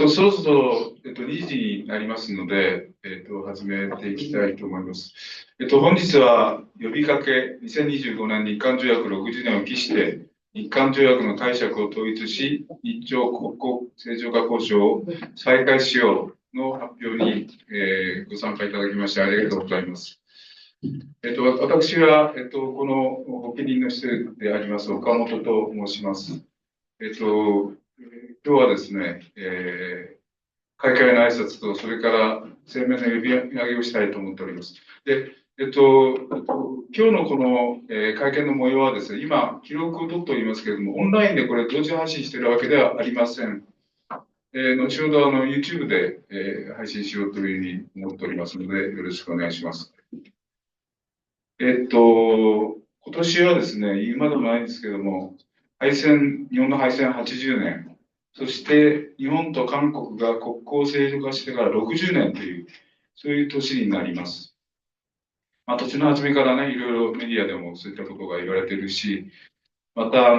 そろそろ、2時になりますので、始めていきたいと思います。本日は呼びかけ、2025年日韓条約60年を期して、日韓条約の解釈を統一し、日朝国交正常化交渉を再開しようの発表に、ご参加いただきましてありがとうございます。私は、この発起人の一人であります岡本と申します。今日はですね、開会の挨拶と、それから声明の呼び上げをしたいと思っております。で、今日のこの、会見の模様はですね、今、記録を取っておりますけれども、オンラインでこれ同時配信しているわけではありません。後ほどYouTube で、配信しようというふうに思っておりますので、よろしくお願いします。今年はですね、言うまでもないんですけども、日本の敗戦80年、そして日本と韓国が国交正常化してから60年という、そういう年になります。年の初めからね、いろいろメディアでもそういったことが言われているし、また、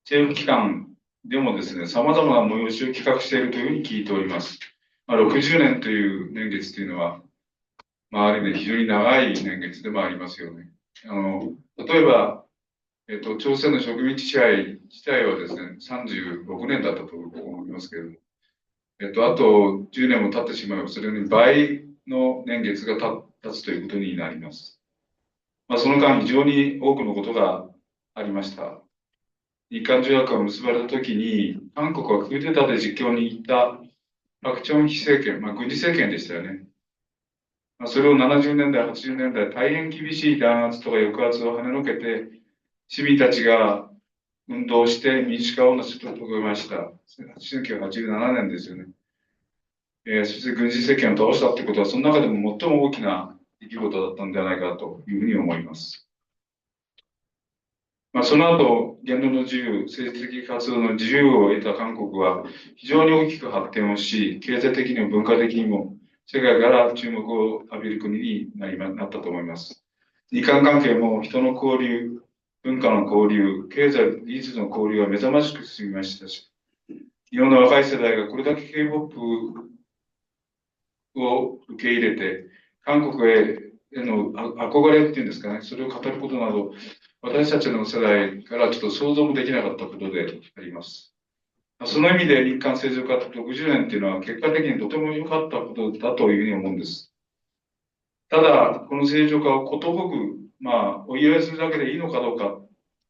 政府機関でもですね、様々な催しを企画しているというふうに聞いております。60年という年月というのは、ある意味で非常に長い年月でもありますよね。例えば、朝鮮の植民地支配自体はですね、36年だったと思いますけれども、あと10年も経ってしまえば、それに倍の年月が経つということになります。その間、非常に多くのことがありました。日韓条約が結ばれたときに、韓国はクーデターで実況に行ったパク・チョンヒ政権、軍事政権でしたよね。それを70年代、80年代、大変厳しい弾圧とか抑圧を跳ねのけて、市民たちが運動して民主化を成し遂げました。1987年ですよね。そして軍事政権を倒したってことは、その中でも最も大きな出来事だったんじゃないかというふうに思います。その後、言論の自由、政治的活動の自由を得た韓国は非常に大きく発展をし、経済的にも文化的にも世界から注目を浴びる国になったと思います。日韓関係も人の交流、文化の交流、経済、技術の交流は目覚ましく進みましたし、日本の若い世代がこれだけ K-POP を受け入れて、韓国への憧れっていうんですかね、それを語ることなど、私たちの世代からちょっと想像もできなかったことであります。その意味で日韓正常化60年っていうのは結果的にとても良かったことだというふうに思うんです。ただ、この正常化をことごく、お祝いするだけでいいのかどうか、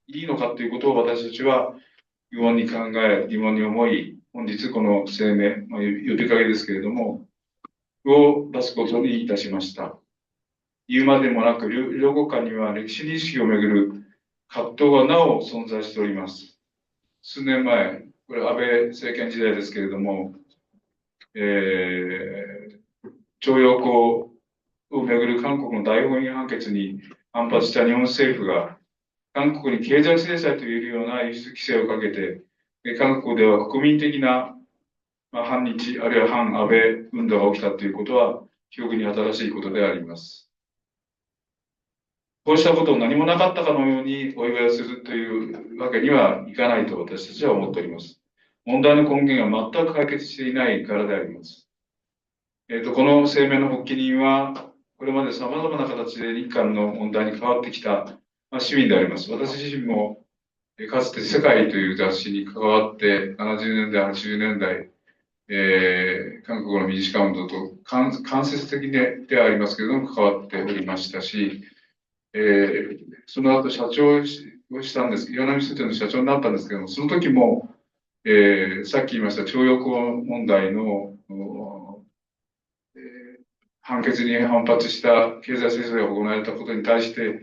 いいのかということを私たちは疑問に考え、疑問に思い、本日この声明、呼びかけですけれども、を出すことにいたしました。言うまでもなく、両国間には歴史認識をめぐる葛藤がなお存在しております。数年前、これ安倍政権時代ですけれども、徴用工をめぐる韓国の大法院判決に反発した日本政府が、韓国に経済制裁というような輸出規制をかけて、韓国では国民的な、反日、あるいは反安倍運動が起きたということは、記憶に新しいことであります。こうしたことを何もなかったかのようにお祝いをするというわけにはいかないと私たちは思っております。問題の根源が全く解決していないからであります。この声明の発起人は、これまで様々な形で日韓の問題に関わってきた、市民であります。私自身も、かつて世界という雑誌に関わって、70年代、80年代、韓国の民主化運動と間接的ではありますけれども、関わっておりましたし、その後社長をしたんです。岩波書店の社長になったんですけども、その時も、さっき言いました徴用工問題の、判決に反発した経済制裁が行われたことに対して、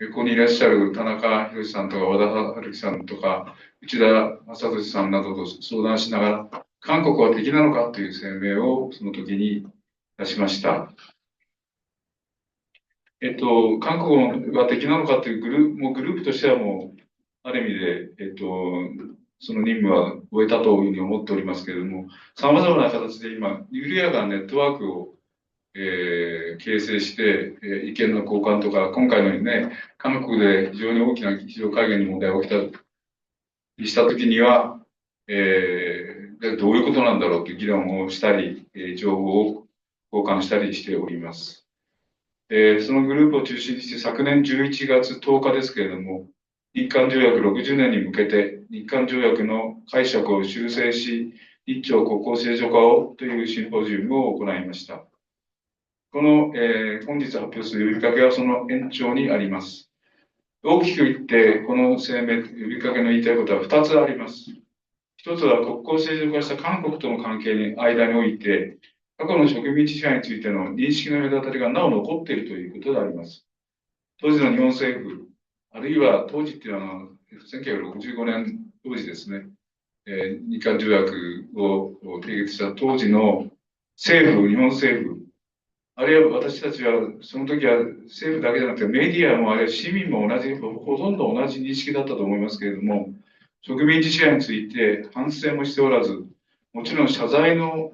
ここにいらっしゃる田中宏さんとか和田春樹さんとか内田正俊さんなどと相談しながら、韓国は敵なのかという声明をその時に出しました。韓国が敵なのかというグループとしてはもう、ある意味で、その任務は終えたというふうに思っておりますけれども、様々な形で今、緩やかなネットワークを、形成して、意見の交換とか、今回のようにね、韓国で非常に大きな非常会見に問題が起きたしたときには、どういうことなんだろうという議論をしたり、情報を交換したりしております。そのグループを中心にして昨年11月10日ですけれども、日韓条約60年に向けて日韓条約の解釈を修正し、日朝国交正常化をというシンポジウムを行いました。この、本日発表する呼びかけはその延長にあります。大きく言って、この声明、呼びかけの言いたいことは2つあります。1つは国交正常化した韓国との関係に間において、過去の植民地支配についての認識の隔たりがなお残っているということであります。当時の日本政府、あるいは当時っていうのは1965年当時ですね、日韓条約を締結した当時の政府、日本政府、あるいは私たちはその時は政府だけじゃなくてメディアもあるいは市民も同じ、ほとんど同じ認識だったと思いますけれども、植民地支配について反省もしておらず、もちろん謝罪の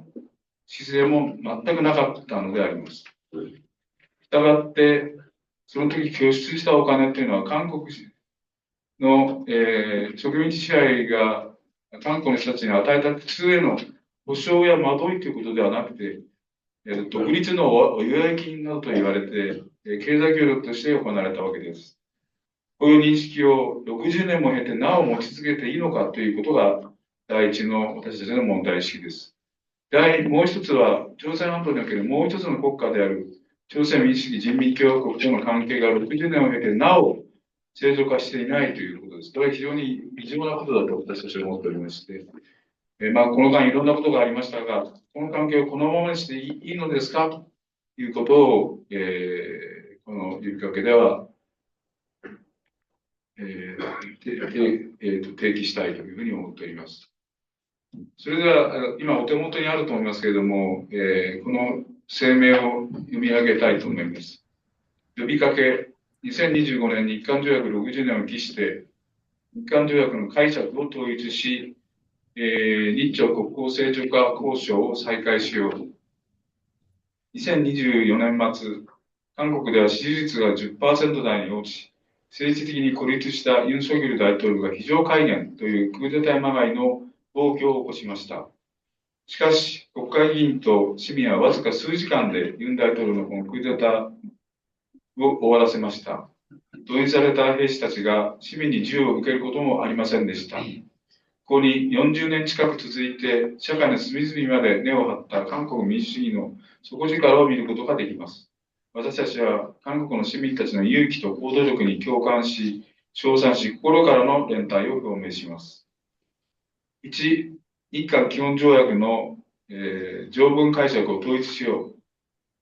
姿勢も全くなかったのであります。したがって、その時拠出したお金というのは韓国の、植民地支配が韓国の人たちに与えた普通への保障や窓いということではなくて、独立のお祝い金などと言われて、経済協力として行われたわけです。こういう認識を60年も経てなお持ち続けていいのかということが第一の私たちの問題意識です。もう一つは、朝鮮半島におけるもう一つの国家である朝鮮民主主義人民共和国との関係が60年を経てなお正常化していないということです。これは非常に異常なことだと私たちは思っておりまして、この間いろんなことがありましたが、この関係をこのままにしていいのですかということを、この呼びかけでは、提起したいというふうに思っております。それでは、今お手元にあると思いますけれども、この声明を読み上げたいと思います。呼びかけ、2025年日韓条約60年を期して、日韓条約の解釈を統一し、日朝国交正常化交渉を再開しよう。2024年末、韓国では支持率が 10% 台に落ち、政治的に孤立したユン・ソギョル大統領が非常戒厳というクーデターまがいの暴挙を起こしました。しかし、国会議員と市民はわずか数時間でユン大統領のこのクーデターを終わらせました。動員された兵士たちが市民に銃を向けることもありませんでした。ここに40年近く続いて社会の隅々まで根を張った韓国民主主義の底力を見ることができます。私たちは韓国の市民たちの勇気と行動力に共感し、称賛し、心からの連帯を表明します。1、日韓基本条約の、条文解釈を統一しよう。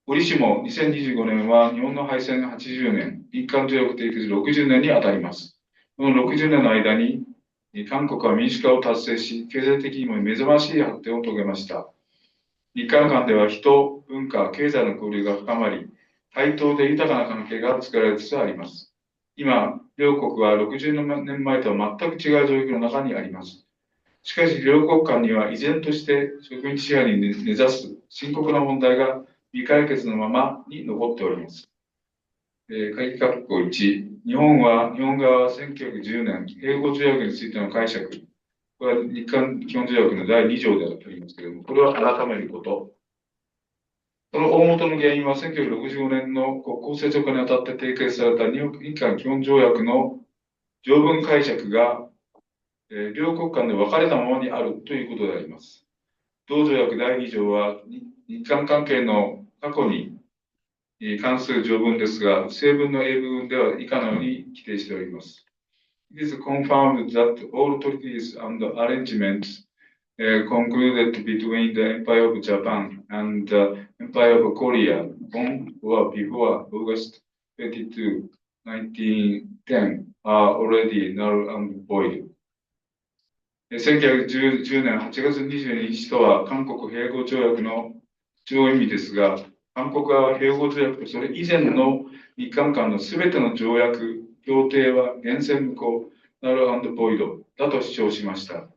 折しも2025年は日本の敗戦80年、日韓条約締結60年にあたります。この60年の間に、韓国は民主化を達成し、経済的にも目覚ましい発展を遂げました。日韓間では人、文化、経済の交流が深まり、対等で豊かな関係が作られつつあります。今、両国は60年前とは全く違う状況の中にあります。しかし、両国間には依然として植民地支配に根ざす深刻な問題が未解決のままに残っております。会議括弧1、日本側は1910年、併合条約についての解釈、これは日韓基本条約の第2条でありますけれども、これを改めること。その大元の原因は1965年の国交正常化にあたって締結された日韓基本条約の条文解釈が、両国間で分かれたままにあるということであります。同条約第2条は日韓関係の過去に関する条文ですが、正文の英文では以下のように規定しております。It is confirmed that all treaties and arrangements concluded between the Empire of Japan and the Empire of Korea on or before August 22, 1910 are already null and void. 1910年8月22日とは韓国併合条約の上意味ですが、韓国側は併合条約とそれ以前の日韓間のすべての条約、協定は厳選無効、ナル&ボイドだと主張しました。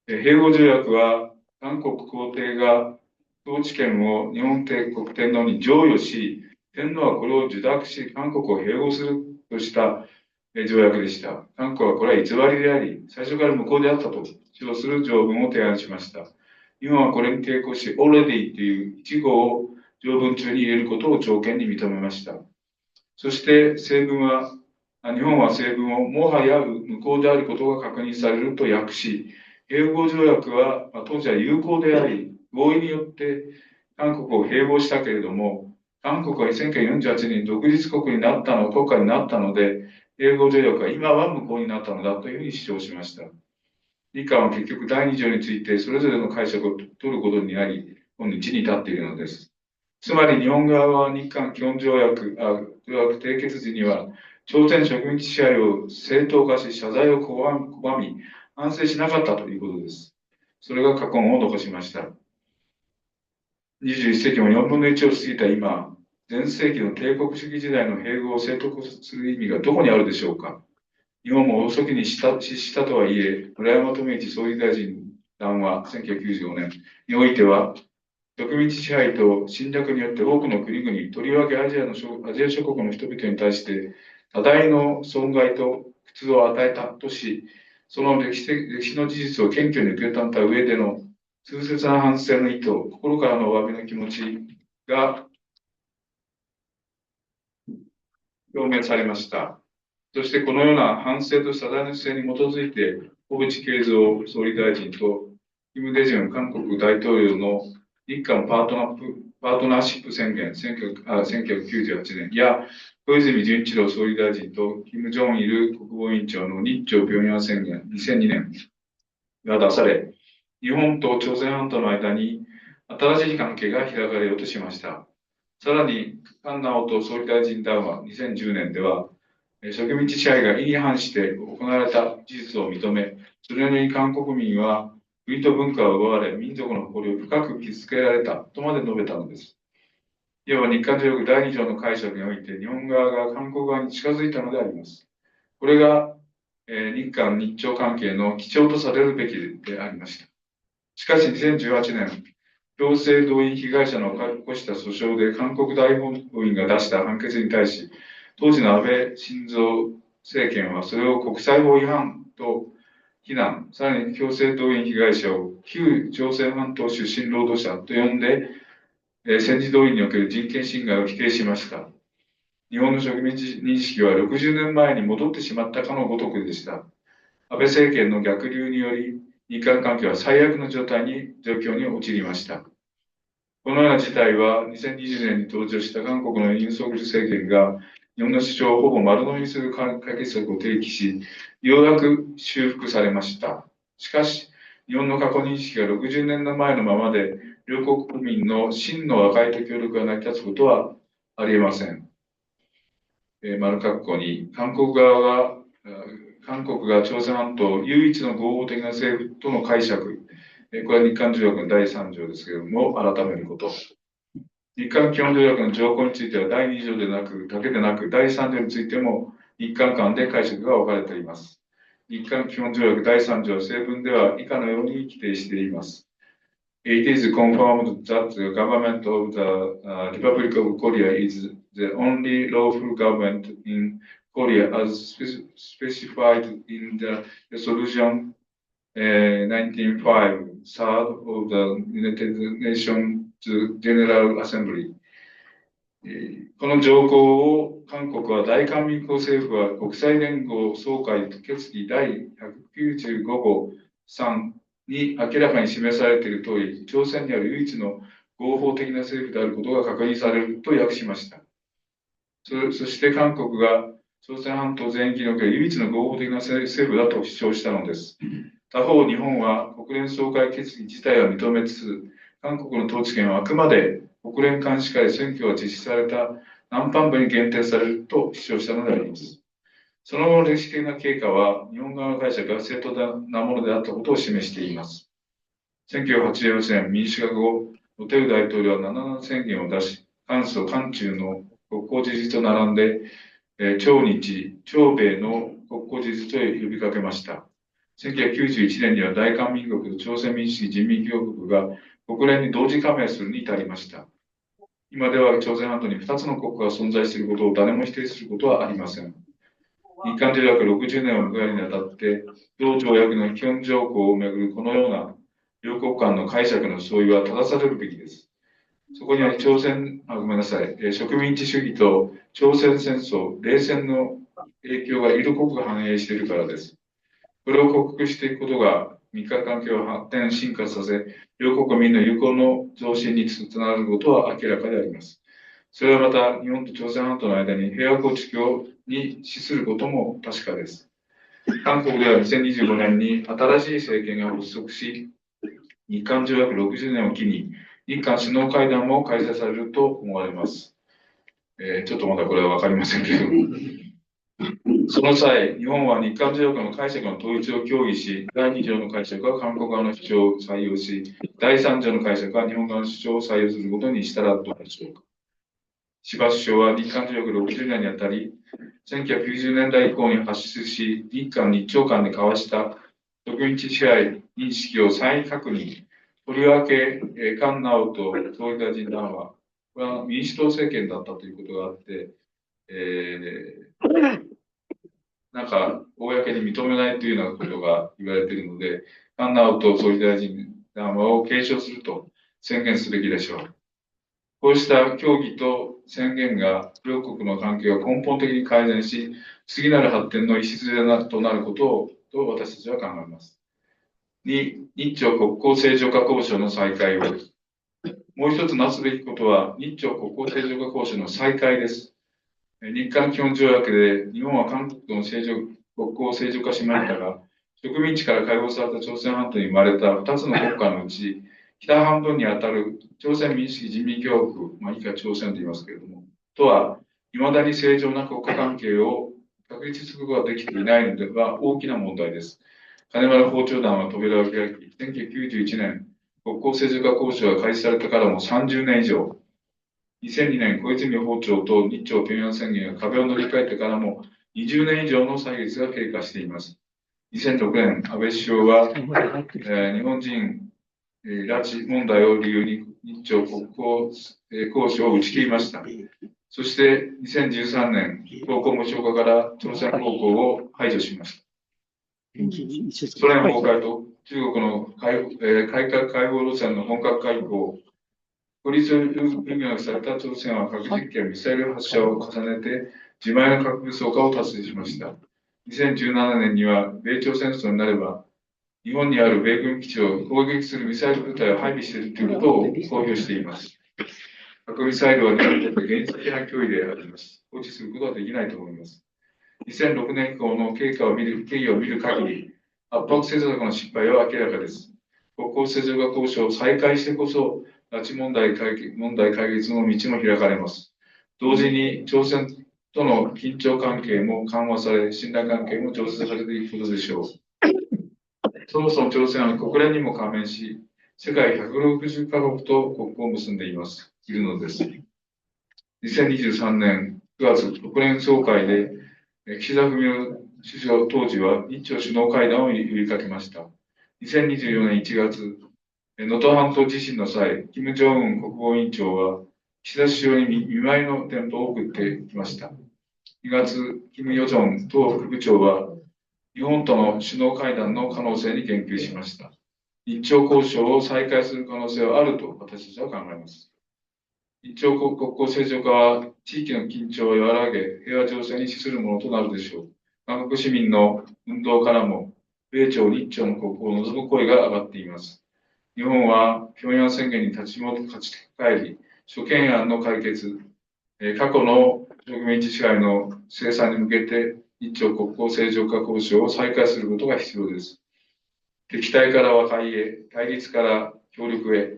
併合条約は韓国皇帝が統治権を日本帝国天皇に譲与し、天皇はこれを受諾し、韓国を併合するとした、条約でした。韓国はこれは偽りであり、最初から無効であったと主張する条文を提案しました。日本はこれに抵抗し、already という一語を条文中に入れることを条件に認めました。そして日本は成文をもはや無効であることが確認されると訳し、併合条約は当時は有効であり、合意によって韓国を併合したけれども、韓国は1948年に独立国になった国家になったので、併合条約は今は無効になったのだというふうに主張しました。日韓は結局第2条についてそれぞれの解釈を取ることになり、今日に至っているのです。つまり日本側は日韓基本条約締結時には、朝鮮植民地支配を正当化し、謝罪を拒み、反省しなかったということです。それが禍根を残しました。21世紀も4分の1を過ぎた今、前世紀の帝国主義時代の併合を正当化する意味がどこにあるでしょうか。日本も遅きに失したとはいえ、村山富市総理大臣談話1995年においては、植民地支配と侵略によって多くの国々、とりわけアジア諸国の人々に対して多大の損害と苦痛を与えたとし、その歴史の事実を謙虚に受け止めた上での痛切な反省の意図、心からのお詫びの気持ちが表明されました。そしてこのような反省と謝罪の姿勢に基づいて、小渕恵三総理大臣とキム・デジュン韓国大統領の日韓パートナーシップ宣言1998年や、小泉純一郎総理大臣とキム・ジョンイル国防委員長の日朝平壌宣言2002年が出され、日本と朝鮮半島の間に新しい関係が開かれようとしました。さらに、菅直人総理大臣談話2010年では、植民地支配が意に反して行われた事実を認め、それにより韓国民は国と文化を奪われ、民族の誇りを深く傷つけられたとまで述べたのです。いわば日韓条約第2条の解釈において、日本側が韓国側に近づいたのであります。これが、日韓日朝関係の基調とされるべきでありました。しかし2018年、強制動員被害者の起こした訴訟で韓国大法院が出した判決に対し、当時の安倍晋三政権はそれを国際法違反と非難、さらに強制動員被害者を旧朝鮮半島出身労働者と呼んで、戦時動員における人権侵害を否定しました。日本の植民地認識は60年前に戻ってしまったかのごとくでした。安倍政権の逆流により、日韓関係は最悪の状況に陥りました。このような事態は2020年に登場した韓国のユン・ソクル政権が日本の主張をほぼ丸飲みする解決策を提起し、ようやく修復されました。しかし、日本の過去認識が60年前のままで、両国民の真の和解と協力が成り立つことはありえません。丸括弧に、韓国が朝鮮半島唯一の合法的な政府との解釈、これは日韓条約の第3条ですけれども、改めること。日韓基本条約の条項については第2条だけでなく、第3条についても日韓間で解釈が分かれています。日韓基本条約第3条正文では以下のように規定しています。It is confirmed that the government of the Republic of Korea is the only lawful government in Korea as specified in the resolution 1905, third of the United Nations General Assembly。この条項を韓国は大韓民国政府は国際連合総会決議第195号3に明らかに示されている通り、朝鮮にある唯一の合法的な政府であることが確認されると訳しました。そして韓国が朝鮮半島全域における唯一の合法的な政府だと主張したのです。他方、日本は国連総会決議自体は認めつつ、韓国の統治権はあくまで国連監視下で選挙が実施された南半部に限定されると主張したのであります。その後の歴史的な経過は、日本側の解釈が正当なものであったことを示しています。1988年、民主化後、ノテウ大統領は7宣言を出し、韓中の国交樹立と並んで、朝日、朝米の国交樹立を呼びかけました。1991年には大韓民国と朝鮮民主主義人民共和国が国連に同時加盟するに至りました。今では朝鮮半島に2つの国が存在していることを誰も否定することはありません。日韓条約60年を迎えるにあたって、同条約の基本条項をめぐるこのような両国間の解釈の相違は正されるべきです。そこにはごめんなさい、植民地主義と朝鮮戦争、冷戦の影響が色濃く反映しているからです。これを克服していくことが、日韓関係を発展、進化させ、両国民の友好の増進につながることは明らかであります。それはまた、日本と朝鮮半島の間に平和構築に資することも確かです。韓国では2025年に新しい政権が発足し、日韓条約60年を機に、日韓首脳会談も開催されると思われます。ちょっとまだこれはわかりませんけれども。その際、日本は日韓条約の解釈の統一を協議し、第2条の解釈は韓国側の主張を採用し、第3条の解釈は日本側の主張を採用することにしたらどうでしょうか。柴首相は日韓条約60年にあたり、1990年代以降に発出し、日韓日朝間で交わした植民地支配認識を再確認。とりわけ、菅直人総理大臣談話は民主党政権だったということがあって、なんか、公に認めないというようなことが言われているので、菅直人総理大臣談話を継承すると宣言すべきでしょう。こうした協議と宣言が両国の関係を根本的に改善し、次なる発展の礎となることと私たちは考えます。2、日朝国交正常化交渉の再開を。もう一つなすべきことは、日朝国交正常化交渉の再開です。日韓基本条約で日本は韓国との国交正常化しましたが、植民地から解放された朝鮮半島に生まれた2つの国家のうち、北半分にあたる朝鮮民主主義人民共和国、以下朝鮮と言いますけれども、とは、未だに正常な国家関係を確立することができていないのでは大きな問題です。金丸訪朝団は扉を開き、1991年、国交正常化交渉が開始されてからも30年以上、2002年、小泉訪朝と日朝平壌宣言が壁を乗り換えてからも20年以上の歳月が経過しています。2006年、安倍首相は、日本人、拉致問題を理由に日朝国交、交渉を打ち切りました。そして2013年、高校無償化から朝鮮高校を排除しました。ソ連崩壊と中国の改革開放路線の本格化以降、孤立分業された朝鮮は核実験、ミサイル発射を重ねて、自前の核武装化を達成しました。2017年には、米朝戦争になれば、日本にある米軍基地を攻撃するミサイル部隊を配備しているということを公表しています。核ミサイルは日本にとって現実的な脅威であります。放置することはできないと思います。2006年以降の経緯を見る限り、圧迫政策の失敗は明らかです。国交正常化交渉を再開してこそ、拉致問題解決の道も開かれます。同時に朝鮮との緊張関係も緩和され、信頼関係も調整されていくことでしょう。そもそも朝鮮は国連にも加盟し、世界160カ国と国交を結んでいるのです。2023年9月、国連総会で、岸田文雄首相当時は日朝首脳会談を呼びかけました。2024年1月、能登半島地震の際、金正恩国防委員長は、岸田首相に見舞いの電報を送ってきました。2月、金与正党副部長は、日本との首脳会談の可能性に言及しました。日朝交渉を再開する可能性はあると私たちは考えます。日朝国交正常化は地域の緊張を和らげ、平和情勢に資するものとなるでしょう。韓国市民の運動からも、米朝、日朝の国交を望む声が上がっています。日本は平壌宣言に立ち返り、諸懸案の解決、過去の植民地支配の清算に向けて、日朝国交正常化交渉を再開することが必要です。敵対から和解へ、対立から協力へ、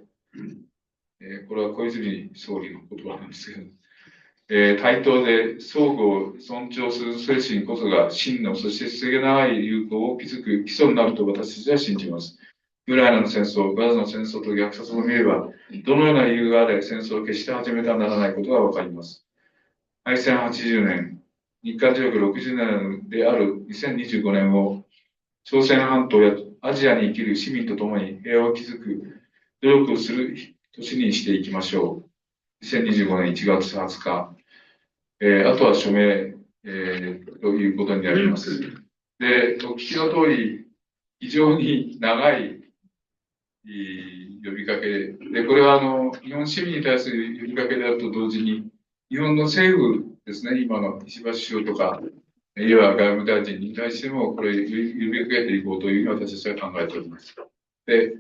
これは小泉総理の言葉なんですけど、対等で相互を尊重する精神こそが真の、そして末永い友好を築く基礎になると私たちは信じます。ウクライナの戦争、ガザの戦争と虐殺を見れば、どのような理由があれ戦争を決して始めてはならないことがわかります。敗戦80年、日韓条約60年である2025年を、朝鮮半島やアジアに生きる市民と共に平和を築く努力をする年にしていきましょう。2025年1月20日、あとは署名ということになります。で、お聞きの通り、非常に長い呼びかけで、これは日本市民に対する呼びかけであると同時に、日本の政府ですね、今の石破首相とか、いわ外務大臣に対しても、これ、呼びかけていこうというふうに私たちは考えております。で、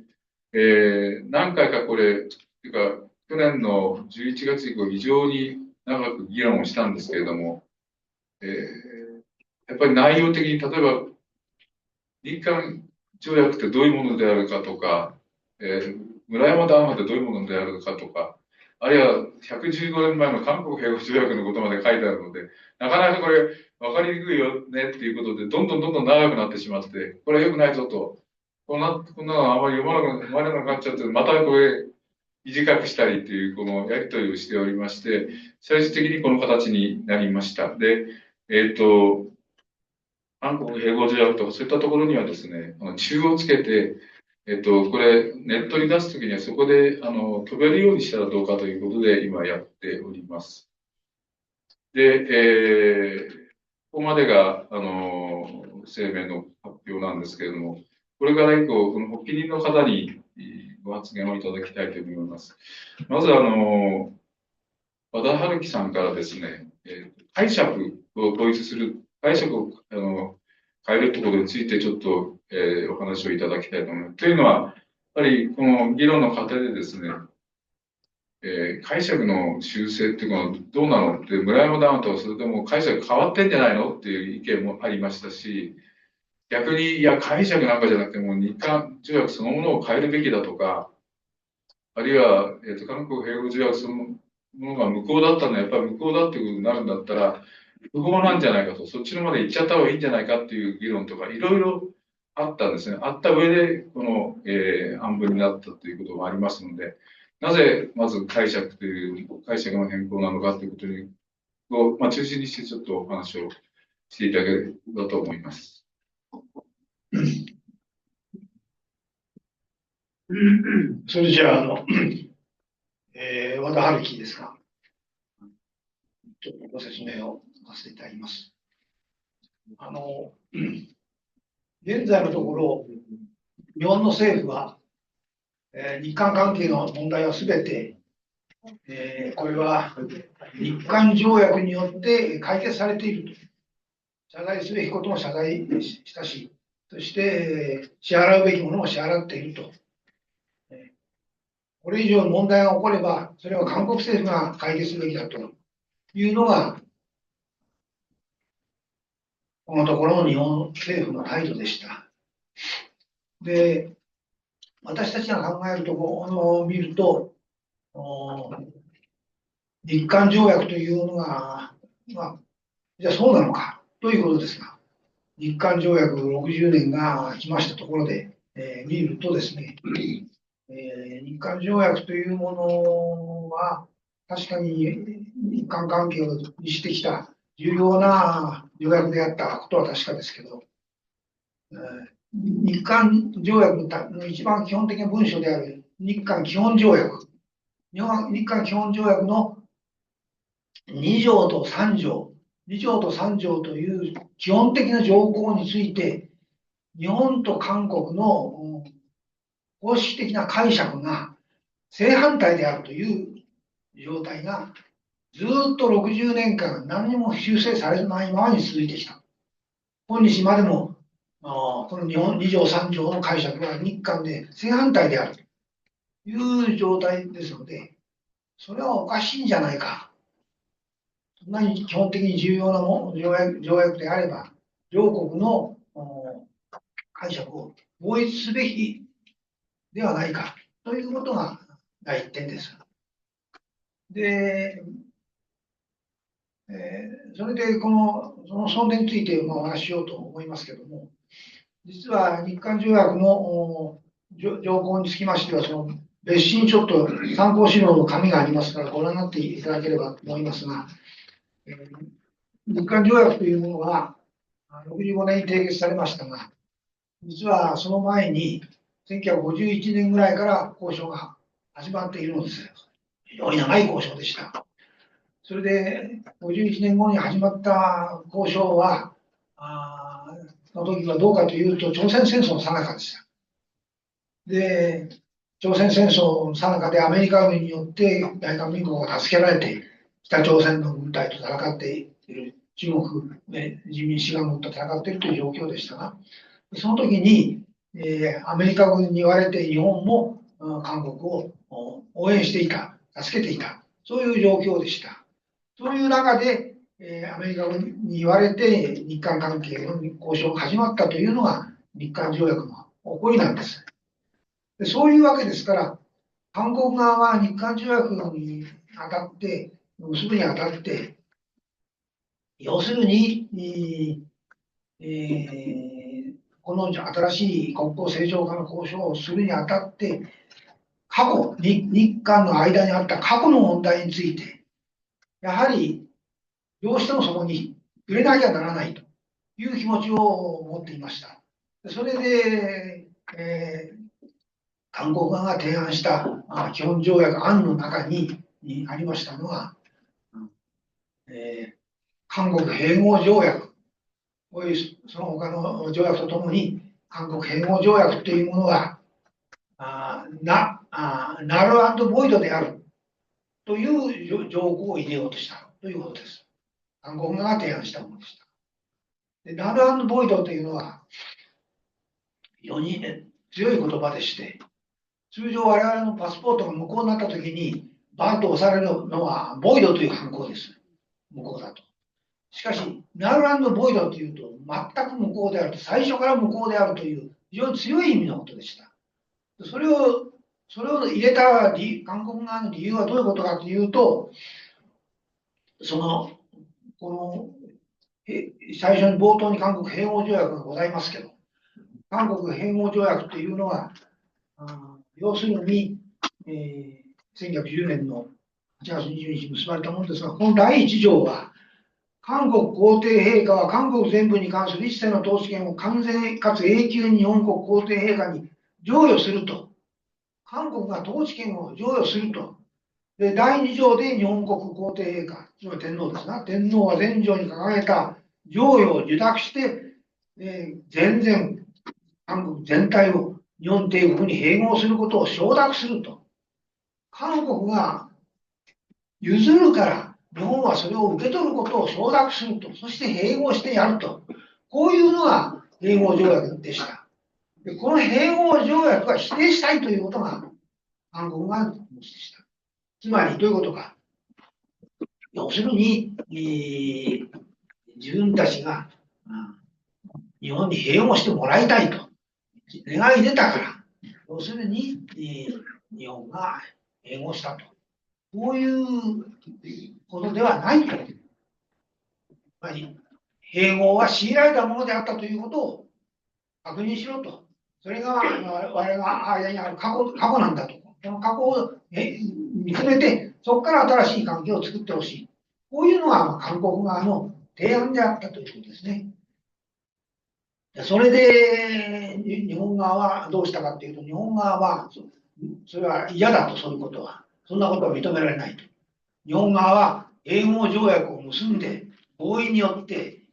何回かこれ、というか、去年の11月以降、非常に長く議論をしたんですけれども、やっぱり内容的に、例えば、日韓条約ってどういうものであるかとか、村山談話ってどういうものであるかとか、あるいは115年前の韓国平和条約のことまで書いてあるので、なかなかこれ分かりにくいよねっていうことで、どんどん長くなってしまって、これは良くないぞと、こんなのあまり読まれなくなっちゃって、またこれ短くしたりっていうこのやり取りをしておりまして、最終的にこの形になりました。で、韓国併合条約とかそういったところにはですね、中をつけて、これ、ネットに出すときにはそこで、飛べるようにしたらどうかということで今やっております。で、ここまでが、声明の発表なんですけれども、これから以降、この発起人の方にご発言をいただきたいと思います。まず、和田春樹さんからですね、解釈を統一する、解釈を変えるところについてちょっと、お話をいただきたいと思います。というのは、やっぱりこの議論の過程でですね、解釈の修正っていうのはどうなのって、村山談話とそれでも解釈変わってんじゃないのっていう意見もありましたし、逆に、いや、解釈なんかじゃなくても日韓条約そのものを変えるべきだとか、あるいは、韓国併合条約そのものが無効だったのはやっぱり無効だっていうことになるんだったら、不法なんじゃないかと、そっちのまで行っちゃった方がいいんじゃないかっていう議論とか、いろいろあったんですね。あった上で、この、案文になったということもありますので、なぜ、まず解釈という、解釈の変更なのかということに、中心にしてちょっとお話をしていただければと思います。それじゃあ、和田春樹ですが、ちょっとご説明をさせていただきます。現在のところ、日本の政府は、日韓関係の問題はすべて、これは日韓条約によって解決されていると。謝罪すべきことも謝罪したし、そして、支払うべきものも支払っていると。これ以上問題が起これば、それは韓国政府が解決すべきだというのが、このところの日本政府の態度でした。で、私たちが考えるところを見ると、日韓条約というものが、じゃあそうなのかということですが、日韓条約60年が来ましたところで、見るとですね、日韓条約というものは、確かに日韓関係を維してきた重要な条約であったことは確かですけど、日韓条約の一番基本的な文書である日韓基本条約、日韓基本条約の2条と3条、2条と3条という基本的な条項について、日本と韓国の公式的な解釈が正反対であるという状態がずっと60年間何も修正されないままに続いてきた。今日までもこの日本2条3条の解釈は日韓で正反対であるという状態ですので、それはおかしいんじゃないか。そんなに基本的に重要な条約であれば、両国の解釈を統一すべきではないかということが第一点です。で、それでその点についてお話ししようと思いますけれども、実は日韓条約の条項につきましては、別紙にちょっと参考資料の紙がありますから、ご覧になっていただければと思いますが、日韓条約というものは、65年に締結されましたが、実はその前に、1951年ぐらいから交渉が始まっているのです。非常に長い交渉でした。それで、51年後に始まった交渉は、その時はどうかというと、朝鮮戦争の最中でした。で、朝鮮戦争の最中でアメリカ軍によって大韓民国が助けられて、北朝鮮の軍隊と戦っている、中国、人民志願軍と戦っているという状況でしたが、その時に、アメリカ軍に言われて日本も韓国を応援していた、助けていた、そういう状況でした。そういう中で、アメリカ軍に言われて日韓関係の交渉が始まったというのが日韓条約の起こりなんです。でそういうわけですから、韓国側は日韓条約にあたって、結ぶにあたって、要するに、この新しい国交正常化の交渉をするにあたって、日韓の間にあった過去の問題について、やはりどうしてもそこに触れなきゃならないという気持ちを持っていました。それで、韓国側が提案した基本条約案の中にありましたのは、韓国併合条約、その他の条約とともに、韓国併合条約というものは、ナルボイドであるという条項を入れようとしたということです。韓国側が提案したものでした。でナルボイドというのは、非常に強い言葉でして、通常我々のパスポートが無効になったときに、バンと押されるのはボイドというハンコです。無効だと。しかし、ナルボイドというと、全く無効であると、最初から無効であるという、非常に強い意味のことでした。それを入れた韓国側の理由はどういうことかというと、この、最初に冒頭に韓国併合条約がございますけど、韓国併合条約というのは、要するに、1910年の8月20日に結ばれたものですが、この第1条は、韓国皇帝陛下は韓国全部に関する一切の統治権を完全かつ永久に日本国皇帝陛下に譲与すると。韓国が統治権を譲与すると。で、第2条で日本国皇帝陛下、つまり天皇ですが、天皇は全条に掲げた譲与を受諾して、全然韓国全体を日本帝国に併合することを承諾すると。韓国が譲るから、日本はそれを受け取ることを承諾すると。そして併合してやると。こういうのが併合条約でした。でこの併合条約は否定したいということが韓国側の気持ちでした。つまりどういうことか。要するに、自分たちが日本に併合してもらいたいと願い出たから、要するに、日本が併合したと。こういうことではないと。つまり、併合は強いられたものであったということを確認しろと。それが我々が間にある過去なんだと。その過去を見つめて、そこから新しい関係を作ってほしい。こういうのが韓国側の提案であったということですね。それで、日本側はどうしたかというと、日本側は、それは嫌だと、そういうことは。そんなことは認められないと。日本側は併合条約を結んで、合意によって、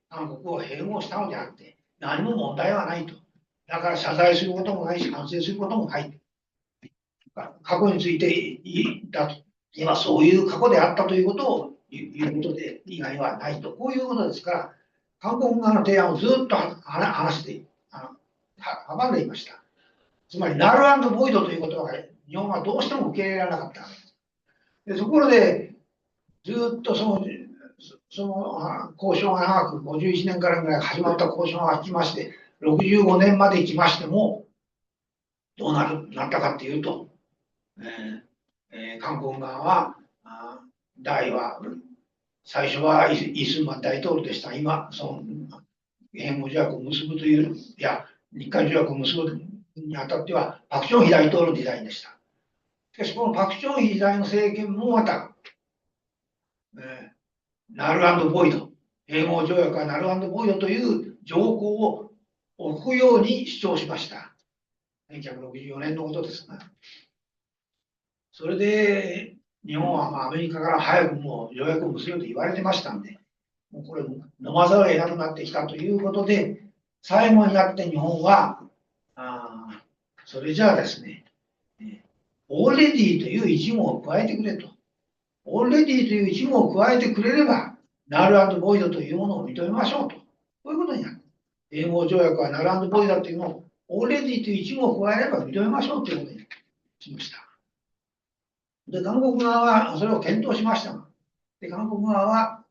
韓国を併合したのであって、何も問題はないと。だから謝罪することもないし、反省することもない。過去についてだと。今そういう過去であったということを言うことで以外はないと。こういうことですから、韓国側の提案をずっと話して阻んでいました。つまり、ナルボイドということは、日本はどうしても受け入れられなかったわけです。でところで、ずっとその交渉が長く、51年からぐらい始まった交渉が来まして、65年まで行きましても、どうなったかというと、韓国側は、最初はイ・スンマン大統領でした。今、併合条約を結ぶという、いや、日韓条約を結ぶにあたっては、パク・チョンヒ大統領の時代でした。しかし、このパク・チョンヒ時代の政権もまた、ナルボイド、併合条約はナルボイドという条項を置くように主張しました。1964年のことですが。それで、日本はアメリカから早くもう条約を結ぶと言われてましたんで、もうこれ飲まざるを得なくなってきたということで、最後になって日本は、それじゃあですね、オーレディという一語を加えてくれと。オーレディという一語を加えてくれれば、ナル&ボイドというものを認めましょうと。こういうことになる。併合条約はナル&ボイドというのを、オーレディという一語を加えれば認めましょうということにしました。で、韓国側はそれを検討しましたが、で、韓国側は、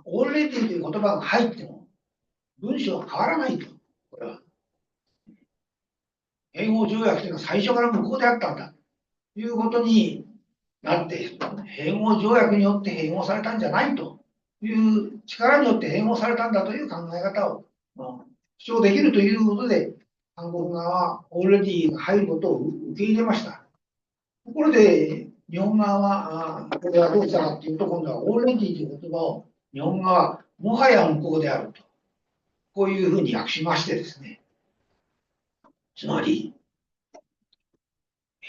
オーレディという言葉が入っても、文章は変わらないと。これは。併合条約というのは最初から無効であったんだ。ということになって、併合条約によって併合されたんじゃないという力によって併合されたんだという考え方を、主張できるということで、韓国側はオーレディが入ることを受け入れました。ところで、日本側は、これはどうしたかというと、今度はオーレディという言葉を日本側はもはや無効であると。こういうふうに訳しましてですね。つまり、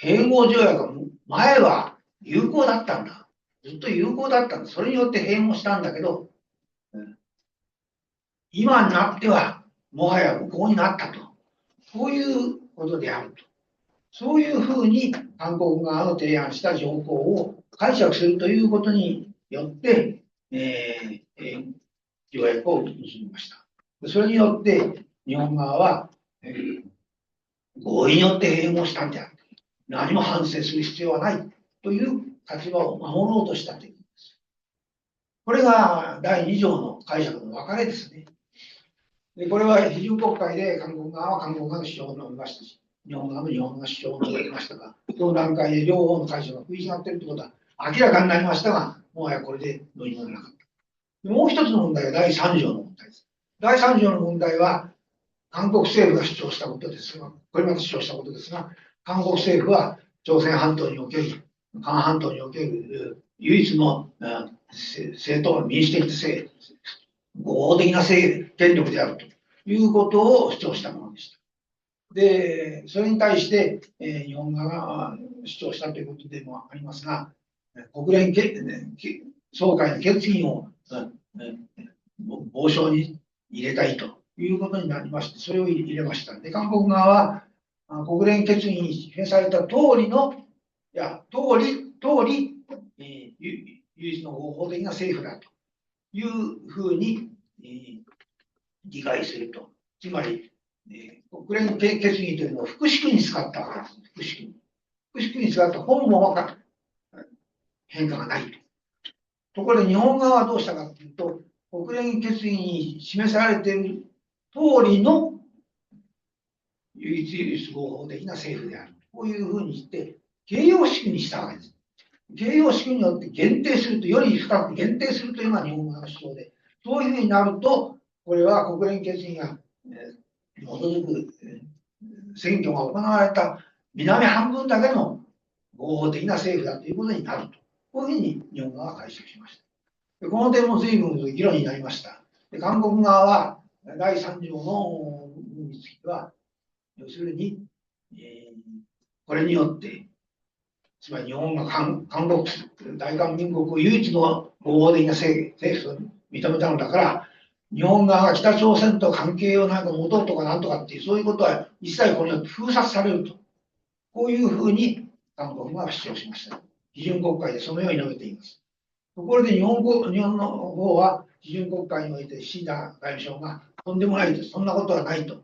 併合条約は前は有効だったんだ。ずっと有効だったんだ。それによって併合したんだけど、今になってはもはや無効になったと。こういうことであると。そういうふうに韓国側の提案した条項を解釈するということによって、条約を結びました。それによって日本側は、合意によって併合したんである。何も反省する必要はないという立場を守ろうとしたということです。これが第2条の解釈の分かれですね。でこれは批准国会で韓国側は韓国側の主張を述べましたし、日本側も日本側の主張を述べましたが、この段階で両方の解釈が食い違っているということは明らかになりましたが、もはやこれでどうにもならなかった。もう一つの問題は第3条の問題です。第3条の問題は、韓国政府が主張したことですが、これまで主張したことですが、韓国政府は朝鮮半島における、韓半島における唯一の政党、民主的合法的な権力であるということを主張したものでした。で、それに対して、日本側が主張したということでもありますが、国連総会の決議を傍聴に入れたいということになりまして、それを入れました。で、韓国側は、国連決議に示された通りの、唯一の合法的な政府だというふうに、理解すると。つまり、国連決議というのを副旨に使ったわけです。副旨に使った本文は変化がないと。ところで日本側はどうしたかというと、国連決議に示されている通りの唯一合法的な政府である。こういうふうにして、形容式にしたわけです。形容式によって限定すると、より深く限定するというのが日本側の主張で、そういうふうになると、これは国連決議が基づく選挙が行われた南半分だけの合法的な政府だということになると。こういうふうに日本側は解釈しました。でこの点も随分議論になりました。で韓国側は第3条の部分については、要するに、これによって、つまり日本が韓国、大韓民国を唯一の合法的な政府を認めたのだから、日本側が北朝鮮と関係をなんか持とうとかなんとかっていう、そういうことは一切これによって封殺されると。こういうふうに韓国が主張しました。批准国会でそのように述べています。ところで日本の方は、批准国会において岸田外務省がとんでもないと、そんなことはないと。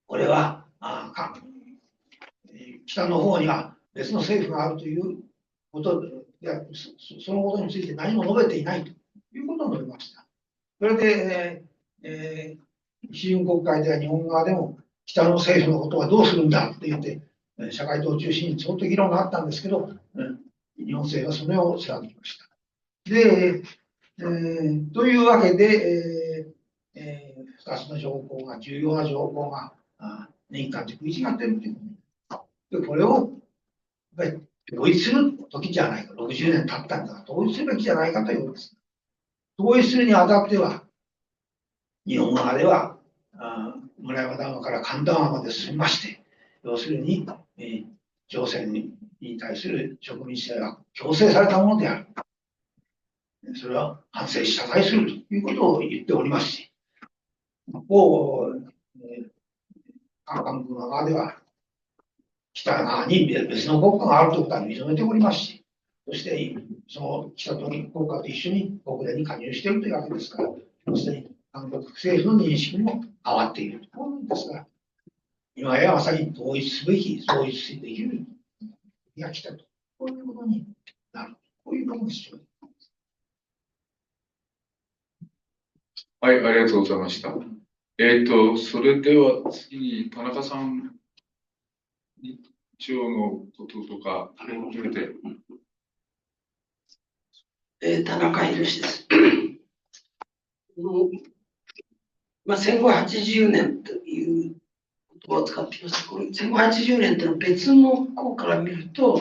これは、北の方には別の政府があるということで、そのことについて何も述べていないということを述べました。それで、批准国会では日本側でも北の政府のことはどうするんだって言って、社会党を中心に相当議論があったんですけど、日本政府はそれを貫きました。で、というわけで、2つの条項が、重要な条項が年間で食い違っているということで、これをやっぱり統一する時じゃないか、60年経ったんだから、統一するべきじゃないかということです。統一するにあたっては、日本側では村山ダムから神田川まで進みまして、要するに、朝鮮に対する植民地支配は強制されたものである。それは反省し謝罪するということを言っておりますし、一方、韓国の側では北側に別の国家があるということは認めておりますし、そしてその北と国家と一緒に国連に加入しているというわけですから、すでに韓国政府の認識も変わっているということですが、今やまさに統一すべき、統一できる日が来たと、こういうことになる、こういうことですよ。はい、ありがとうございました。それでは次に田中さん、日朝のこととか、触れて。田中宏です。1580年という言葉を使っています。これ1580年というのは別の項から見ると、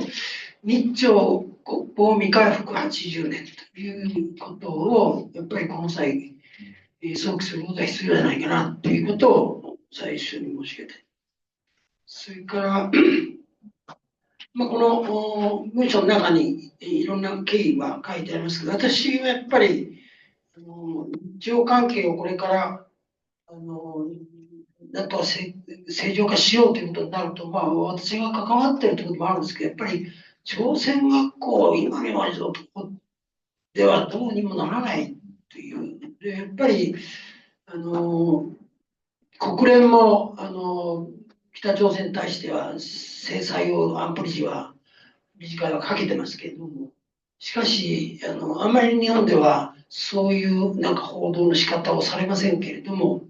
日朝国交未回復80年ということを、やっぱりこの際、想起することが必要じゃないかなということを最初に申し上げたい。それから、この文章の中にいろんな経緯は書いてありますけど、私はやっぱり日朝関係をこれからなんとか正常化しようということになると、私が関わっているということもあるんですけど、やっぱり朝鮮学校、今のようなところではどうにもならないという。でやっぱり国連も北朝鮮に対しては制裁を安保理事会はかけてますけれども、しかしあまり日本ではそういうなんか報道の仕方をされませんけれども、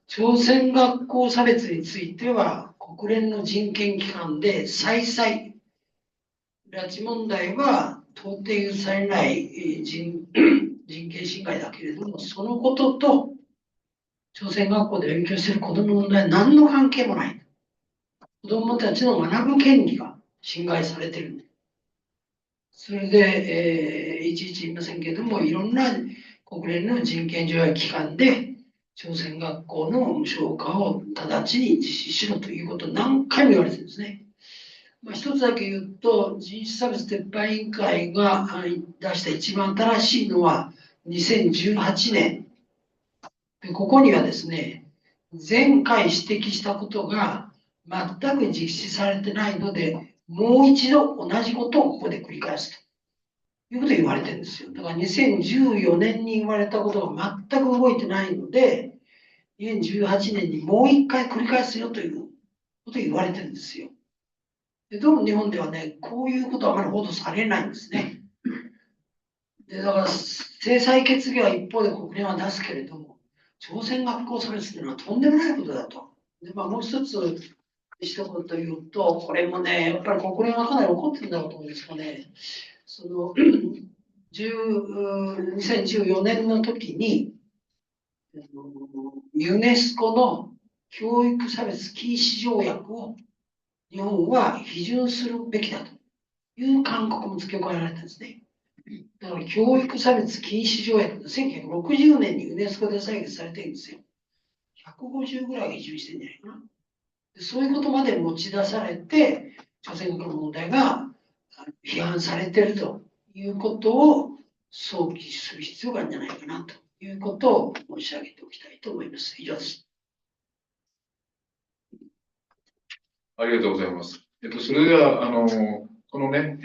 朝鮮学校差別については国連の人権機関で再々、拉致問題は到底許されない人権侵害だけれども、そのことと朝鮮学校で勉強している子どもの問題は何の関係もない。子どもたちの学ぶ権利が侵害されている。それで、いちいち言いませんけれども、いろんな国連の人権条約機関で朝鮮学校の無償化を直ちに実施しろということを何回も言われてるんですね。一つだけ言うと、人種差別撤廃委員会が出した一番新しいのは2018年。でここにはですね、前回指摘したことが全く実施されてないので、もう一度同じことをここで繰り返すということを言われてるんですよ。だから2014年に言われたことが全く動いてないので、2018年にもう一回繰り返すよということを言われてるんですよ。でどうも日本ではね、こういうことはあまり報道されないんですね。でだから制裁決議は一方で国連は出すけれども、朝鮮学校差別というのはとんでもないことだと。でもう一つ一言言うと、これもね、やっぱり国連はかなり怒ってるんだろうと思うんですがね、その2014年の時に、ユネスコの教育差別禁止条約を日本は批准するべきだという勧告も付け加えられたんですね。だから教育差別禁止条約、1960年にユネスコで採決されてるんですよ。150ぐらいが批准してるんじゃないかな。そういうことまで持ち出されて、朝鮮学の問題が批判されているということを想起する必要があるんじゃないかなということを申し上げておきたいと思います。以上です。ありがとうございます。それでは、このね、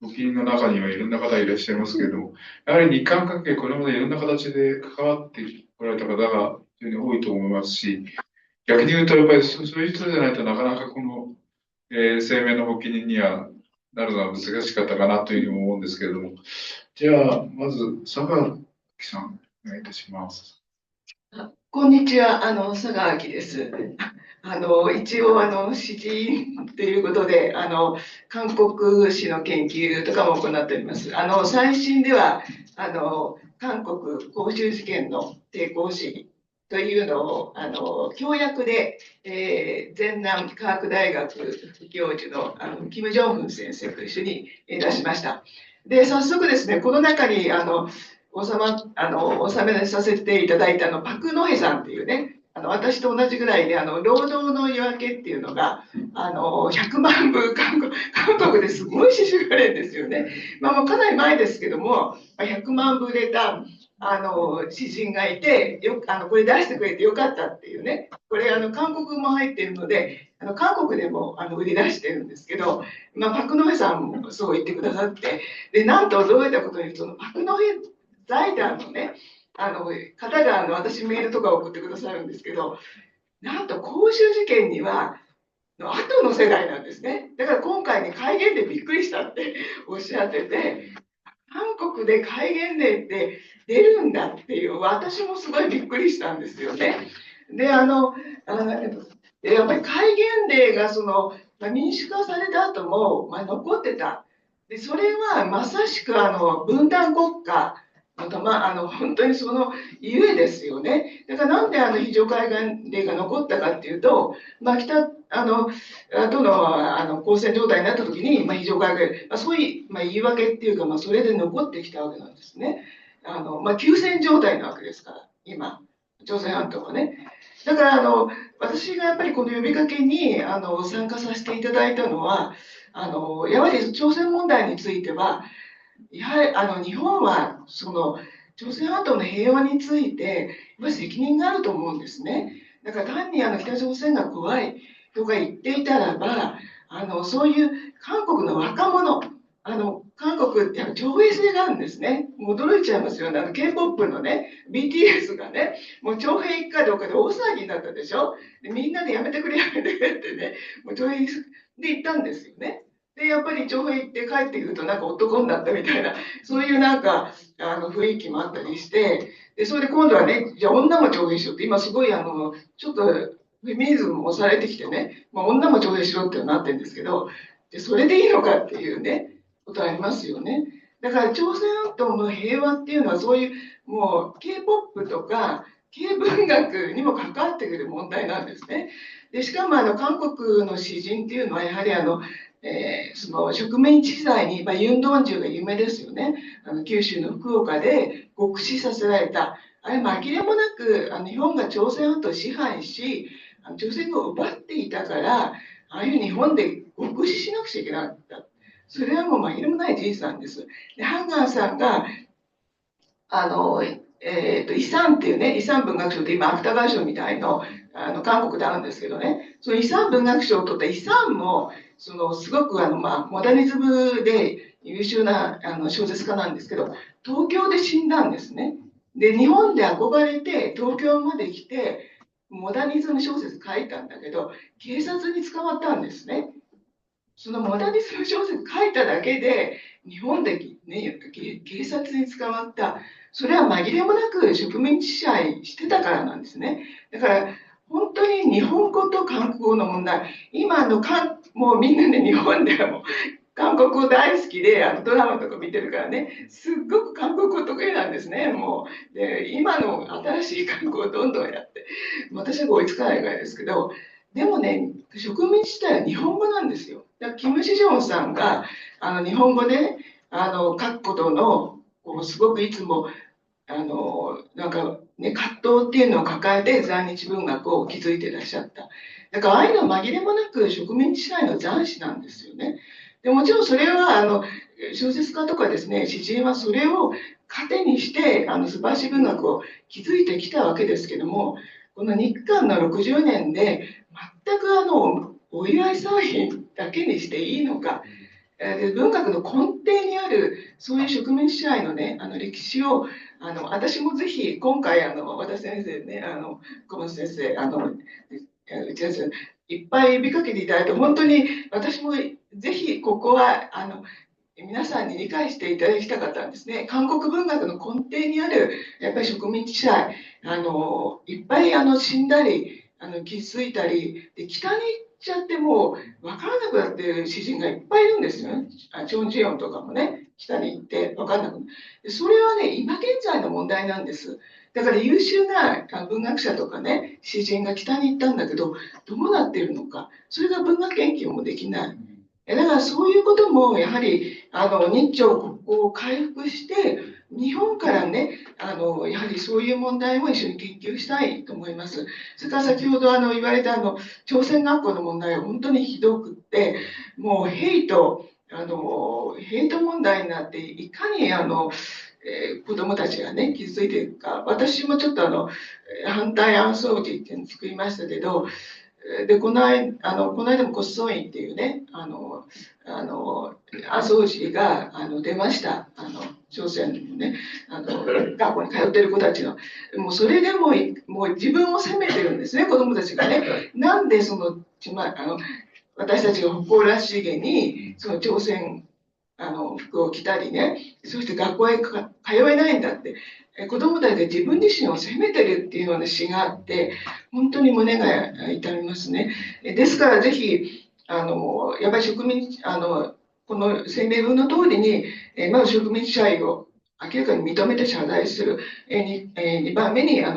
募金の中にはいろんな方いらっしゃいますけれども、やはり日韓関係、これまでいろんな形で関わってこられた方が非常に多いと思いますし、逆に言うと、やっぱりそういう人じゃないとなかなかこの、声明の募金にはなるのは難しかったかなというふうに思うんですけれども、じゃあ、まず、佐川木さん、お願いいたします。こんにちは、佐川明です。一応、詩人ということで、韓国史の研究とかも行っております。最新では、韓国光州事件の抵抗史というのを、教訳で、全南科学大学副教授のキム・ジョンフン先生と一緒に出しました。で、早速ですね、この中に、収めさせていただいたパク・ノヘさんっていうね、私と同じぐらいで、労働の夜明けっていうのが、100万部韓国ですごい詩集があるんですよね。まあ、もうかなり前ですけども、100万部売れた、詩人がいて、これ出してくれてよかったっていうね。これ、韓国も入っているので、韓国でも、売り出してるんですけど、まあ、パクノヘさんもそう言ってくださって、で、なんと驚いたことに、そのパクノヘ財団のね、方が私メールとか送ってくださるんですけど、なんと公衆事件には後の世代なんですね。だから今回に戒厳令びっくりしたっておっしゃってて、韓国で戒厳令って出るんだっていう、私もすごいびっくりしたんですよね。で、やっぱり戒厳令が民主化された後も、残ってた。で、それはまさしく分断国家本当にそのゆえですよね。だからなんで非常戒厳令が残ったかっていうと、北との交戦状態になった時に、非常戒厳令、そういう、言い訳っていうか、それで残ってきたわけなんですね。休戦状態なわけですから、今、朝鮮半島はね。だから私がやっぱりこの呼びかけに参加させていただいたのは、やはり朝鮮問題については、やはり日本は朝鮮半島の平和についてやっぱり責任があると思うんですね。だから単に北朝鮮が怖いとか言っていたらば、そういう韓国の若者、韓国って徴兵制があるんですね。もう驚いちゃいますよね。K-POP のね、BTS がね、もう徴兵一家どうかで大騒ぎになったでしょ。でみんなでやめてくれやめてくれってね、もう徴兵で行ったんですよね。で、やっぱり徴兵行って帰ってくるとなんか男になったみたいな、そういうなんか、雰囲気もあったりして、で、それで今度はね、じゃあ女も徴兵しろって、今すごいちょっとフェミニズムもされてきてね、女も徴兵しろってなってるんですけど、で、それでいいのかっていうね、ことありますよね。だから朝鮮半島の平和っていうのはそういうもう K-POP とか K 文学にも関わってくる問題なんですね。で、しかも韓国の詩人っていうのはやはりその植民地時代に、ユン・ドンジュが有名ですよね。九州の福岡で極死させられた。あれ紛れもなく日本が朝鮮半島を支配し、朝鮮軍を奪っていたから、ああいう日本で極死しなくちゃいけなかった。それはもう紛れもない事実なんです。で、ハンガンさんが、イサンっていうね、イサン文学賞って今、芥川賞みたいの、韓国であるんですけどね、そのイサン文学賞を取ったイサンも、すごくモダニズムで優秀な小説家なんですけど、東京で死んだんですね。で、日本で憧れて東京まで来て、モダニズム小説書いたんだけど、警察に捕まったんですね。そのモダニズム小説書いただけで、日本で、ね、警察に捕まった。それは紛れもなく植民地支配してたからなんですね。だから、本当に日本語と韓国語の問題。今もうみんなね、日本ではもう韓国語大好きで、ドラマとか見てるからね、すっごく韓国語得意なんですね、もう。で、今の新しい韓国語をどんどんやって、私は追いつかないぐらいですけど、でもね、植民地自体は日本語なんですよ。だからキム・シジョンさんが日本語で書くことのすごくいつもなんかね、葛藤っていうのを抱えて在日文学を築いていらっしゃった。だからああいうのは紛れもなく植民地支配の残滓なんですよね。でもちろんそれは小説家とかですね、詩人はそれを糧にして素晴らしい文学を築いてきたわけですけども、この日韓の60年で全くお祝い騒ぎだけにしていいのか、文学の根底にあるそういう植民地支配のね、歴史を私もぜひ今回和田先生ね、小松先生内田先生いっぱい呼びかけていただいて、本当に私もぜひここは皆さんに理解していただきたかったんですね。韓国文学の根底にあるやっぱり植民地支配、いっぱい死んだり傷ついたりで、北に行っちゃってもう分からなくなっている詩人がいっぱいいるんですよね。チョン・ジヨンとかもね、北に行って分からなくなる。それはね、今現在の問題なんです。だから優秀な文学者とかね、詩人が北に行ったんだけど、どうなっているのか、それが文学研究もできない。だからそういうこともやはり日朝国交を回復して日本からねやはりそういう問題も一緒に研究したいと思います。それから先ほど言われた朝鮮学校の問題は本当にひどくってもうヘイト問題になっていかに子どもたちがね気づいていくか。私もちょっと反対暗掃時っていうのを作りましたけど、で、この間もコスソインっていうね、麻生氏が出ました。朝鮮のね、学校に通ってる子たちの。もうそれでもう自分を責めてるんですね、子供たちがね。なんで私たちが誇らしげに、その朝鮮、服を着たりね、そして学校へ通えないんだって。子供たちが自分自身を責めてるっていうような詩があって、本当に胸が痛みますね。ですからぜひ、やっぱりこの声明文の通りに、まず植民地支配を明らかに認めて謝罪する。2番目に、日朝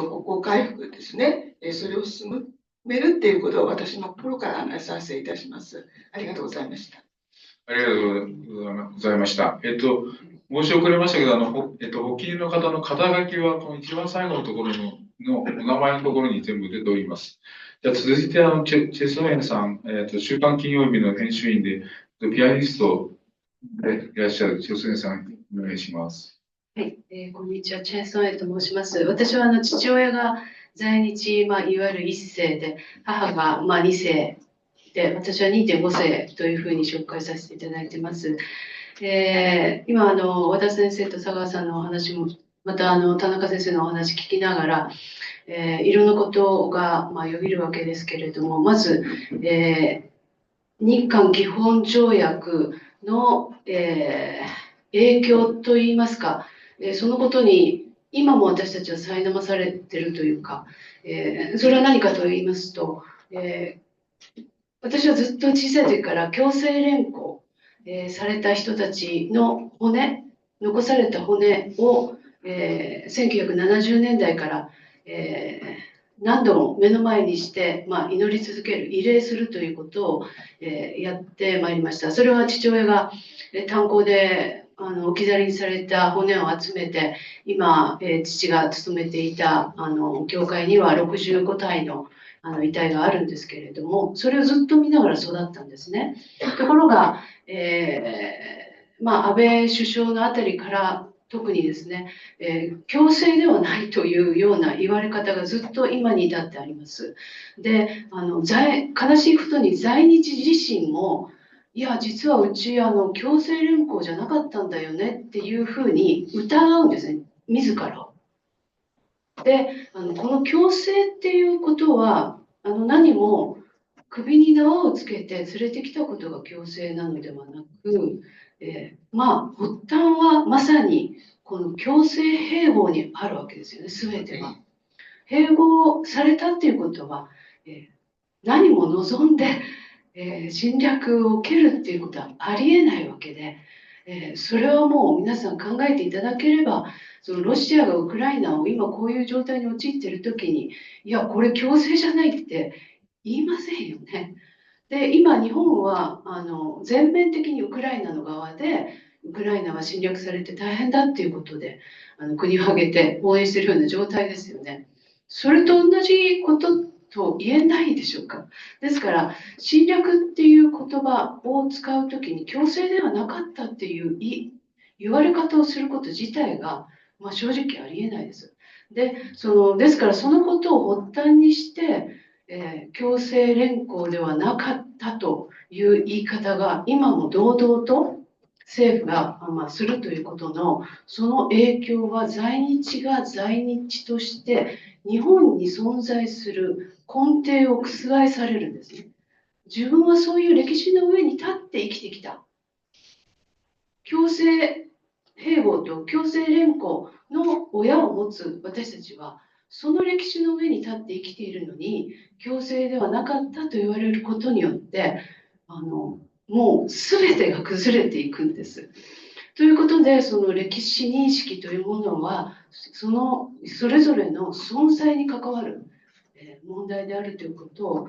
国交回復ですね。それを進めるっていうことを私の心から賛成いたします。ありがとうございました。ありがとうございました。申し遅れましたけど、発起人の方の肩書きは、この一番最後のところのお名前のところに全部出ております。じゃあ続いて、チェ・ソエンさん、週刊金曜日の編集員で、ピアニストでいらっしゃるチェ・ソエンさん、お願いします。はい、こんにちは、チェン・ソンエと申します。私は父親が在日、いわゆる1世で、母が2世で、私は2.5世というふうに紹介させていただいてます。今和田先生と佐川さんのお話も、また田中先生のお話聞きながら、いろんなことがよぎるわけですけれども、まず、日韓基本条約の、影響といいますか、そのことに今も私たちは苛まされているというか、それは何かと言いますと、私はずっと小さい時から強制連行、された人たちの残された骨を、1970年代から、何度も目の前にして、祈り続ける、慰霊するということを、やってまいりました。それは父親が炭鉱で置き去りにされた骨を集めて、今、父が勤めていた教会には65体の遺体があるんですけれども、それをずっと見ながら育ったんですね。ところが、安倍首相のあたりから特にですね、強制ではないというような言われ方がずっと今に至ってあります。で、悲しいことに在日自身も、いや、実はうち強制連行じゃなかったんだよねっていうふうに疑うんですね、自らを。で、この強制っていうことは何も首に縄をつけて連れてきたことが強制なのではなく、発端はまさにこの強制併合にあるわけですよね、全てが。併合されたっていうことは、何も望んで、侵略を受けるっていうことはありえないわけで、それはもう皆さん考えていただければ、そのロシアがウクライナを今こういう状態に陥っている時に、いやこれ強制じゃないって言いませんよね。で、今日本は全面的にウクライナの側で、ウクライナは侵略されて大変だっていうことで国を挙げて応援しているような状態ですよね。それと同じことと言えないでしょうか。ですから侵略っていう言葉を使うときに強制ではなかったっていう言われ方をすること自体が、正直ありえないです。ですからそのことを発端にして、強制連行ではなかったという言い方が今も堂々と政府が、するということのその影響は在日が在日として日本に存在する根底を覆されるんですね。自分はそういう歴史の上に立って生きてきた。強制併合と強制連行の親を持つ私たちはその歴史の上に立って生きているのに強制ではなかったと言われることによってもう全てが崩れていくんです。ということでその歴史認識というものはそれぞれの存在に関わる問題であるということを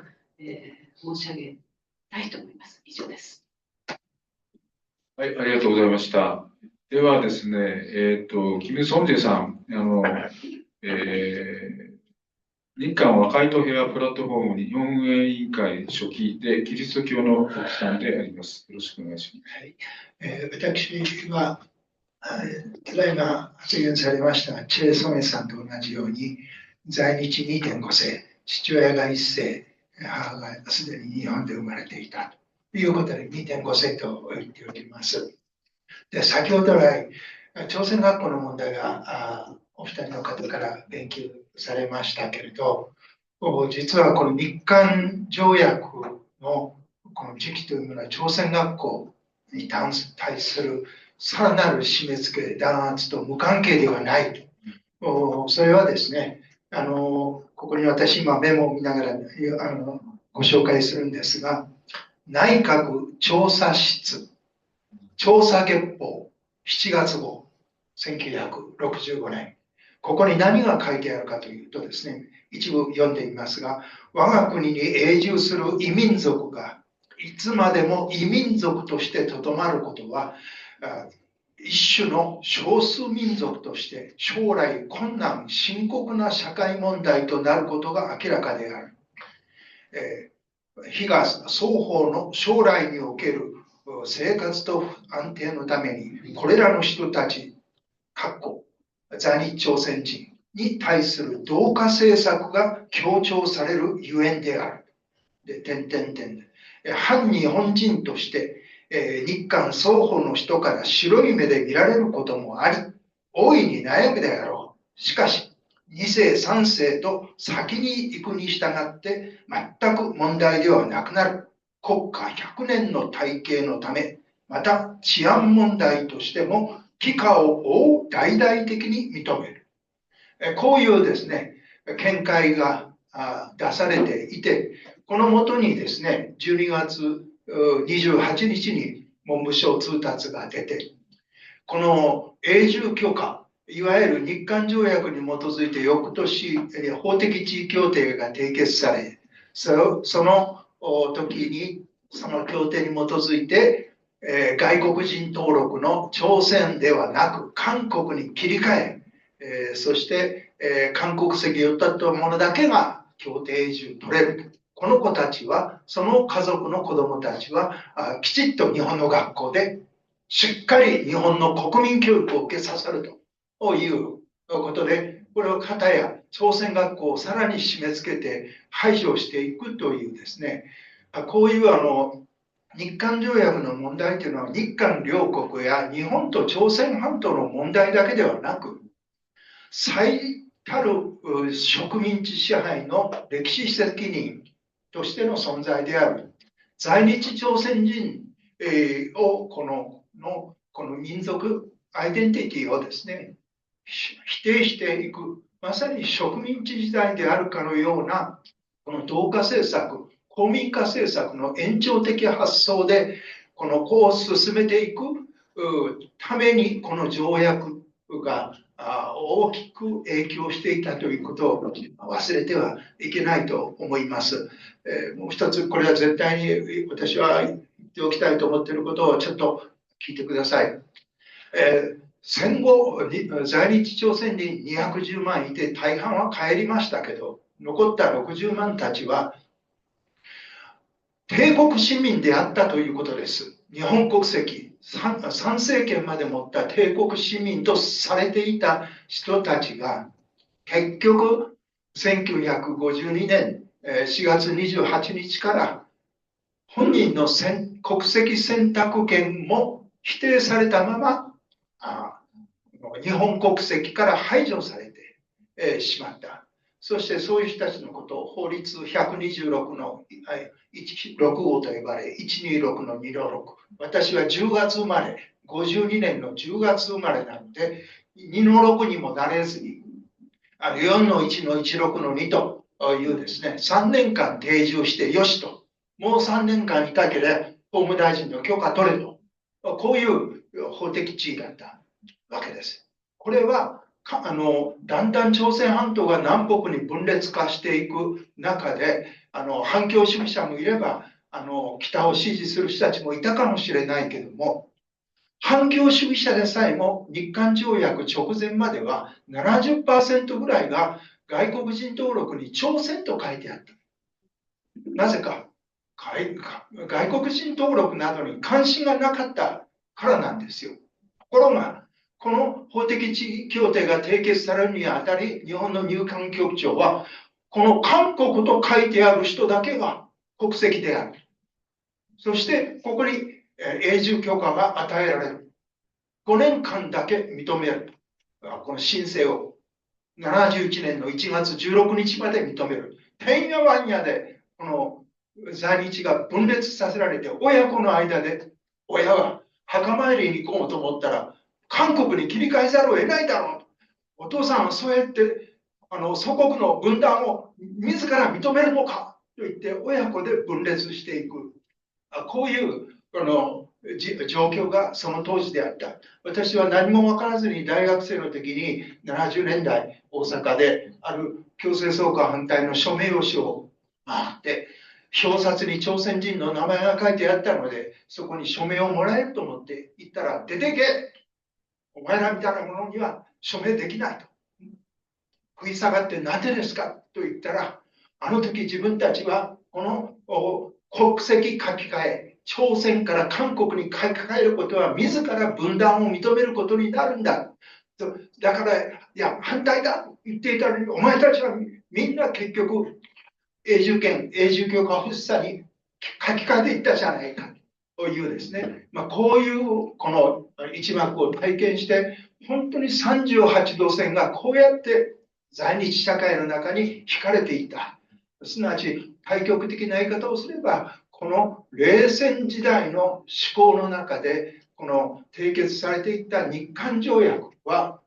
申し上げたいと思います。以上です。はい、ありがとうございました。ではですね、キム・ソンジェさん、日韓和解と平和プラットフォーム日本運営委員会書記でキリスト教の牧師さんであります。よろしくお願いします。はい、私は、ただいま発言されましたチェ・ソメさんと同じように、在日2.5世、父親が1世、母がすでに日本で生まれていたということで2.5世と言っております。で、先ほど来、朝鮮学校の問題がお二人の方から言及されましたけれど、実はこの日韓条約のこの時期というのは朝鮮学校に対するさらなる締め付け、弾圧と無関係ではないと。それはですね、ここに私今メモを見ながらご紹介するんですが、内閣調査室調査月報7月号1965年。ここに何が書いてあるかというとですね、一部読んでみますが、我が国に永住する異民族がいつまでも異民族としてとどまることは、一種の少数民族として将来困難、深刻な社会問題となることが明らかである。非が双方の将来における生活と安定のために、これらの人たち、在日朝鮮人に対する同化政策が強調されるゆえんである。反日本人として、日韓双方の人から白い目で見られることもあり、大いに悩むであろう。しかし、2世、3世と先に行くに従って全く問題ではなくなる。国家100年の体系のため、また治安問題としても、帰化を大々的に認める。こういうですね、見解が出されていて、このもとにですね、12月28日に文部省通達が出て、この永住許可、いわゆる日韓条約に基づいて翌年、法的地位協定が締結され、その時に、その協定に基づいて、外国人登録の朝鮮ではなく韓国に切り替え、そして、韓国籍を取った者だけが協定永住取れる。この子たちは、その家族の子供たちは、きちっと日本の学校でしっかり日本の国民教育を受けさせるということで、これを片や朝鮮学校をさらに締め付けて排除していくというですね、こういう日韓条約の問題というのは日韓両国や日本と朝鮮半島の問題だけではなく、最たる植民地支配の歴史責任としての存在である在日朝鮮人をこの民族アイデンティティをですね、否定していく、まさに植民地時代であるかのようなこの同化政策、公民化政策の延長的発想でこを進めていくために、この条約が大きく影響していたということを忘れてはいけないと思います。もう一つ、これは絶対に私は言っておきたいと思っていることをちょっと聞いてください。戦後、在日朝鮮に210万いて大半は帰りましたけど、残った60万たちは帝国市民であったということです。日本国籍、参政権まで持った帝国市民とされていた人たちが、結局、1952年4月28日から本人の国籍選択権も否定されたまま、日本国籍から排除されてしまった。そしてそういう人たちのことを法律126の6号と呼ばれ、126の266。私は10月生まれ、52年の10月生まれなので、2の6にもなれずに、4の1の16の2というですね、3年間定住してよしと、もう3年間いたければ法務大臣の許可取れと、こういう法的地位だったわけです。これはだんだん朝鮮半島が南北に分裂化していく中で、反共主義者もいれば、北を支持する人たちもいたかもしれないけども、反共主義者でさえも日韓条約直前までは70%ぐらいが外国人登録に朝鮮と書いてあった。なぜか、外国人登録などに関心がなかったからなんですよ。ところが、この法的地位協定が締結されるにあたり、日本の入管局長は、この韓国と書いてある人だけが国籍である。そして、ここに永住許可が与えられる。5年間だけ認める。この申請を。71年の1月16日まで認める。てんやわんやで、この在日が分裂させられて、親子の間で、親は墓参りに行こうと思ったら、韓国に切り替えざるを得ないだろう。お父さんはそうやって祖国の分断を自ら認めるのかと言って親子で分裂していく。こういう状況がその当時であった。私は何も分からずに大学生の時に70年代大阪である強制送還反対の署名用紙を回って表札に朝鮮人の名前が書いてあったのでそこに署名をもらえると思って行ったら出てけお前らみたいなものには署名できないと。食い下がってなんでですかと言ったらあの時自分たちはこの国籍書き換え朝鮮から韓国に書き換えることは自ら分断を認めることになるんだ。だから、いや、反対だと言っていたのに、お前たちはみんな結局、永住許可欲しさに書き換えていったじゃないかというですね、こういうこの一幕を体験して、本当に38度線がこうやって在日社会の中に引かれていた。すなわち、対極的な言い方をすれば、この冷戦時代の思考の中でこの締結されていった日韓条約は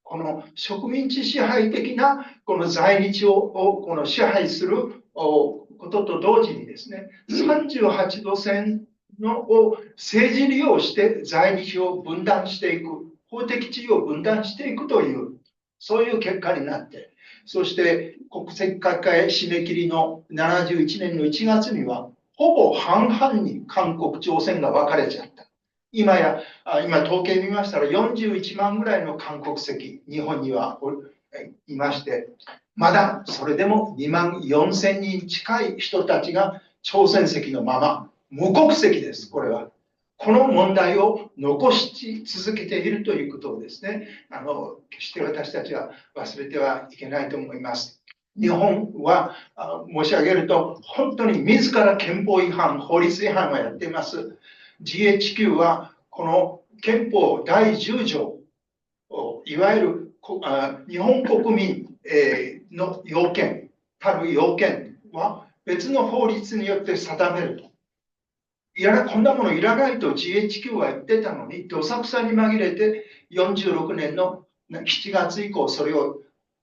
この植民地支配的なこの在日をこの支配することと同時にですね38度線を政治利用して在日を分断していく法的地位を分断していくというそういう結果になってそして国籍書き換え締め切りの71年の1月にはほぼ半々に韓国、朝鮮が分かれちゃった。今統計見ましたら41万ぐらいの韓国籍、日本にはいまして、まだそれでも2万4000人近い人たちが朝鮮籍のまま、無国籍です、これは。この問題を残し続けているということをですね、決して私たちは忘れてはいけないと思います。日本は申し上げると本当に自ら憲法違反、法律違反をやっています。GHQ はこの憲法第10条、いわゆる日本国民の要件、たる要件は別の法律によって定めると。こんなものいらないと GHQ は言ってたのに、どさくさに紛れて46年の7月以降それを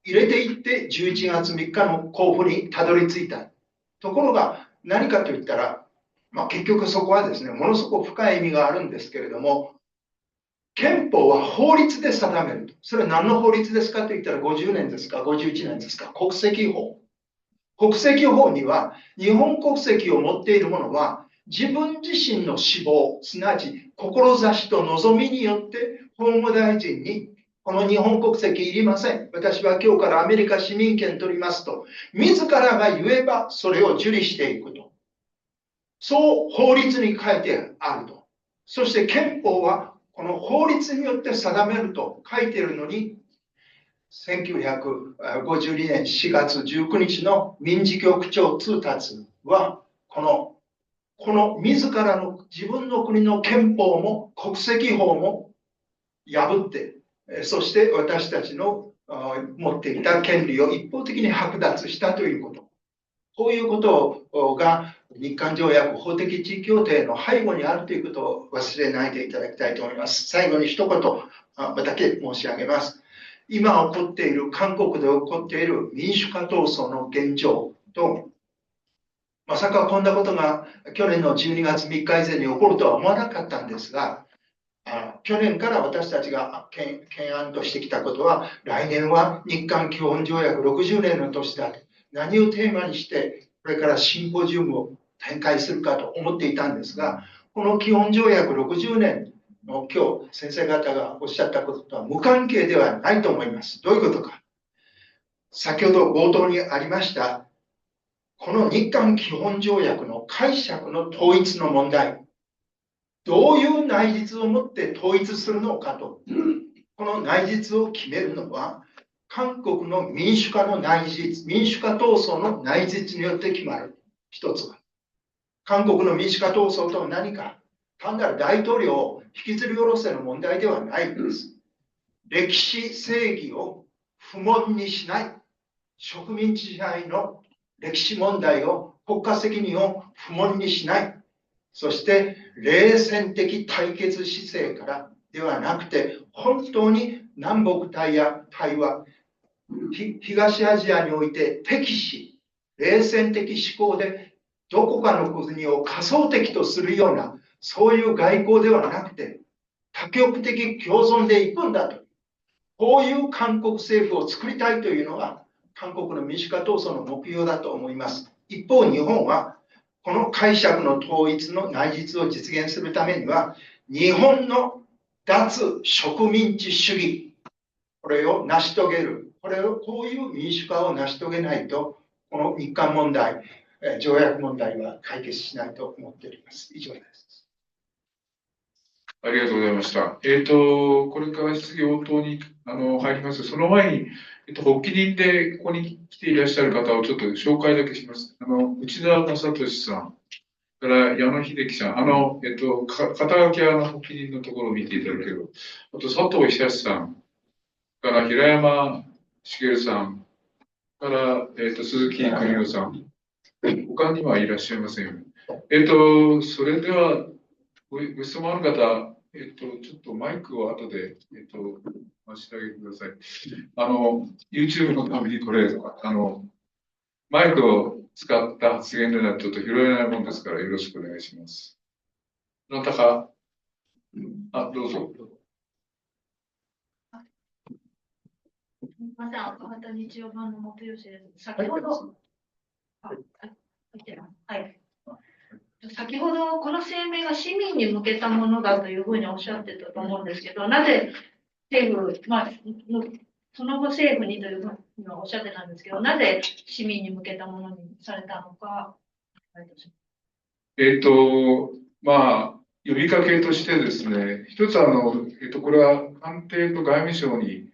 入れていって11月3日の交付にたどり着いた。ところが何かといったら、結局そこはですね、ものすごく深い意味があるんですけれども、憲法は法律で定めると。それは何の法律ですかと言ったら50年ですか、51年ですか、国籍法。国籍法には日本国籍を持っている者は自分自身の志望、すなわち志と望みによって法務大臣にこの日本国籍いりません。私は今日からアメリカ市民権取りますと、自らが言えばそれを受理していくと。そう法律に書いてあると。そして憲法はこの法律によって定めると書いているのに、1952年4月19日の民事局長通達は、この自らの自分の国の憲法も国籍法も破って、そして私たちの持っていた権利を一方的に剥奪したということ。こういうことが日韓条約法的地位協定の背後にあるということを忘れないでいただきたいと思います。最後に一言だけ申し上げます。今起こっている、韓国で起こっている民主化闘争の現状と、まさかこんなことが去年の12月3日以前に起こるとは思わなかったんですが、去年から私たちが懸案としてきたことは、来年は日韓基本条約60年の年だと、何をテーマにしてこれからシンポジウムを展開するかと思っていたんですが、この基本条約60年の今日先生方がおっしゃったこととは無関係ではないと思います。どういうことか。先ほど冒頭にありましたこの日韓基本条約の解釈の統一の問題、どういう内実をもって統一するのかと、この内実を決めるのは韓国の民主化の内実、民主化闘争の内実によって決まる。一つは韓国の民主化闘争とは何か、単なる大統領を引きずり下ろせの問題ではないんです。歴史正義を不問にしない、植民地支配の歴史問題を、国家責任を不問にしない、そして冷戦的対決姿勢からではなくて、本当に南北対話、東アジアにおいて敵視、冷戦的思考でどこかの国を仮想敵とするような、そういう外交ではなくて、多極的共存でいくんだと。こういう韓国政府を作りたいというのが、韓国の民主化闘争の目標だと思います。一方、日本は、この解釈の統一の内実を実現するためには、日本の脱植民地主義、これを成し遂げる。こういう民主化を成し遂げないと、この日韓問題、条約問題は解決しないと思っております。以上です。ありがとうございました。これから質疑応答に入ります。その前に、発起人でここに来ていらっしゃる方をちょっと紹介だけします。内田正俊さん、から矢野秀樹さん、肩書きは発起人のところを見ていただける。あと、佐藤久さん、から平山茂さん、から、鈴木邦夫さん、他にはいらっしゃいませんよね。それでは、ご質問ある方、ちょっとマイクを後で、回してあげてください。YouTube のためにこれ、マイクを使った発言でないとちょっと拾えないもんですから、よろしくお願いします。どなたか、どうぞ。また、また日曜版の元吉です。先ほど、はい。先ほど、この声明が市民に向けたものだというふうにおっしゃってたと思うんですけど、なぜ政府、その後政府にというふうにおっしゃってたんですけど、なぜ市民に向けたものにされたのか。呼びかけとしてですね、一つこれは官邸と外務省に、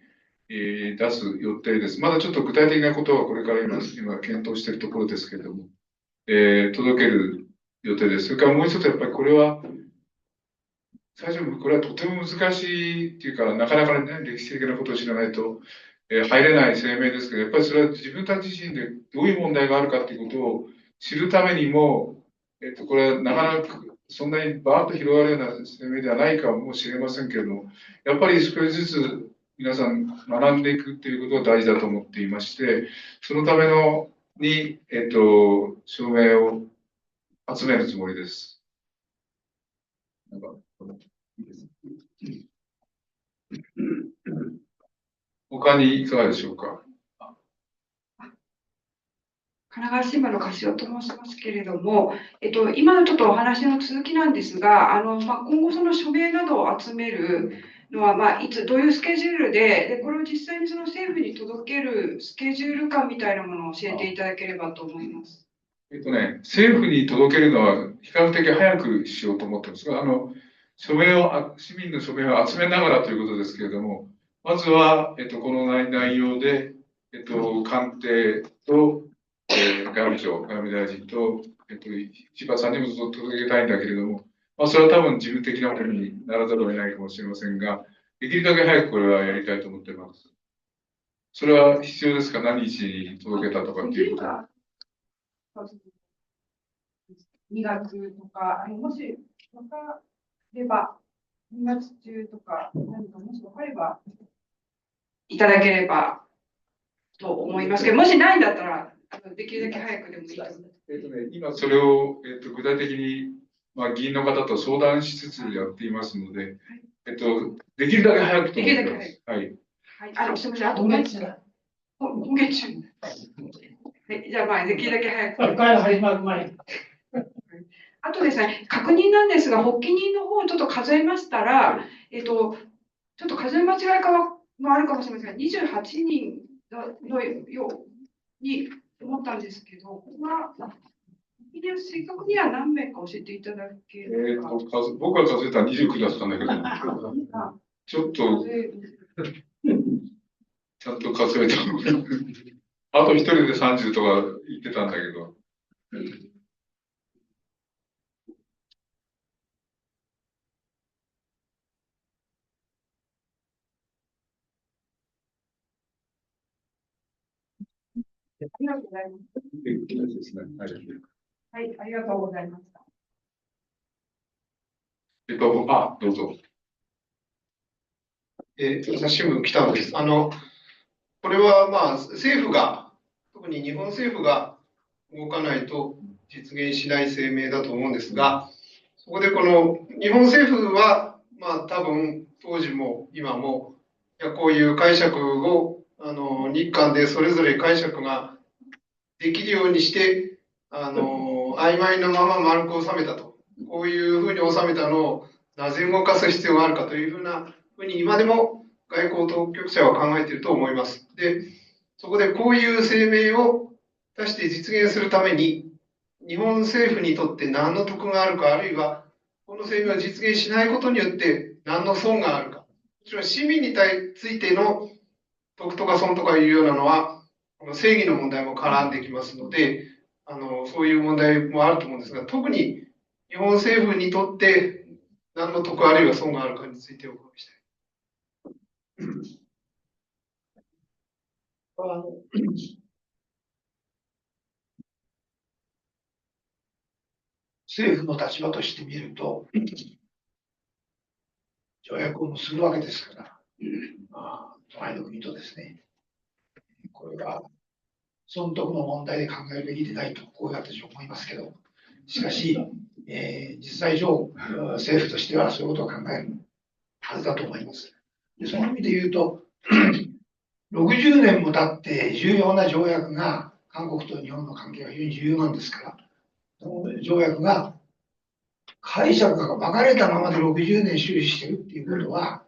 出す予定です。まだちょっと具体的なことはこれから今検討しているところですけれども、届ける予定です。それからもう一つやっぱりこれは、最初これはとても難しいっていうか、なかなかね、歴史的なことを知らないと、入れない声明ですけど、やっぱりそれは自分たち自身でどういう問題があるかということを知るためにも、これはなかなかそんなにバーッと広がるような声明ではないかもしれませんけれども、やっぱり少しずつ皆さん学んでいくということが大事だと思っていまして、そのために、署名を集めるつもりです。他にいかがでしょうか。神奈川新聞の柏と申しますけれども、今のちょっとお話の続きなんですが、今後その署名などを集めるのは、いつ、どういうスケジュールで、これを実際にその政府に届けるスケジュール感みたいなものを教えていただければと思います。政府に届けるのは比較的早くしようと思っていますが、市民の署名を集めながらということですけれども、まずは、この内容で、官邸と、外務省、外務大臣と、石破さんにも届けたいんだけれども、それは多分自分的なものにならざるを得ないかもしれませんが、できるだけ早くこれはやりたいと思っています。それは必要ですか？何日に届けたとかっていうことは。2月とか、もし分かれば、2月中とか、何かもし分かれば、いただければと思いますけど、もしないんだったら、できるだけ早くでもいいと思います。今それを、具体的に、議員の方と相談しつつやっていますので、できるだけ早くと思ってまできす。はい。はい、すみません、あと今月今月中。はい、じゃあ、まあ、できるだけ早く。会が始まる前に。あとですね、確認なんですが、発起人の方をちょっと数えましたら、ちょっと数え間違いもあるかもしれませんが、28人のように思ったんですけど、ここは、正確には何名か教えていただけるか。僕が数えたら29だったんだけど、ちょっと、ちゃんと数えた。あと一人で30とか言ってたんだけど。ありがとうございます。ですね。はい、ありがとうございました。どうぞ。朝日新聞北野です。これはまあ政府が、特に日本政府が動かないと実現しない声明だと思うんですが、そこでこの日本政府は、まあ多分当時も今も、こういう解釈を日韓でそれぞれ解釈ができるようにして、曖昧なまま丸く収めたと。こういうふうに収めたのをなぜ動かす必要があるかというふうに今でも外交当局者は考えていると思います。で、そこでこういう声明を出して実現するために、日本政府にとって何の得があるか、あるいはこの声明を実現しないことによって何の損があるか。もちろん市民についての得とか損とかいうようなのは、正義の問題も絡んできますので、そういう問題もあると思うんですが、特に日本政府にとって何の得あるいは損があるかについてお伺いしたい。政府の立場として見ると、条約を結ぶわけですから、隣の国とですね、これが損得の問題で考えるべきでないと、こういう私は思いますけど、しかし、実際上、政府としてはそういうことを考えるはずだと思います。でその意味で言うと、60年も経って重要な条約が、韓国と日本の関係が非常に重要なんですから、その条約が解釈が分かれたままで60年終始しているっていうことは、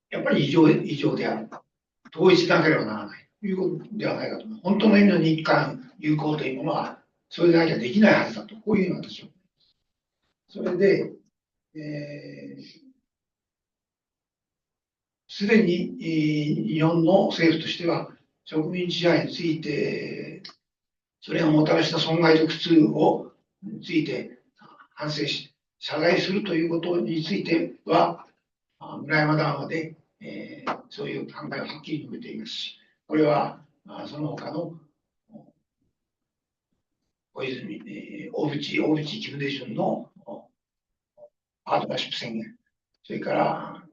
やっぱり異常である。統一しなければならないということではないかと思います。本当の意味の日韓友好というものは、それでなきゃできないはずだと、こういうふうに私は思います。それで、すでに日本の政府としては、植民地支配について、それがもたらした損害と苦痛について反省し、謝罪するということについては、村山談話で、そういう考えをはっきり述べていますし、これはその他の小泉、小渕金大中のパートナーシップ宣言、それから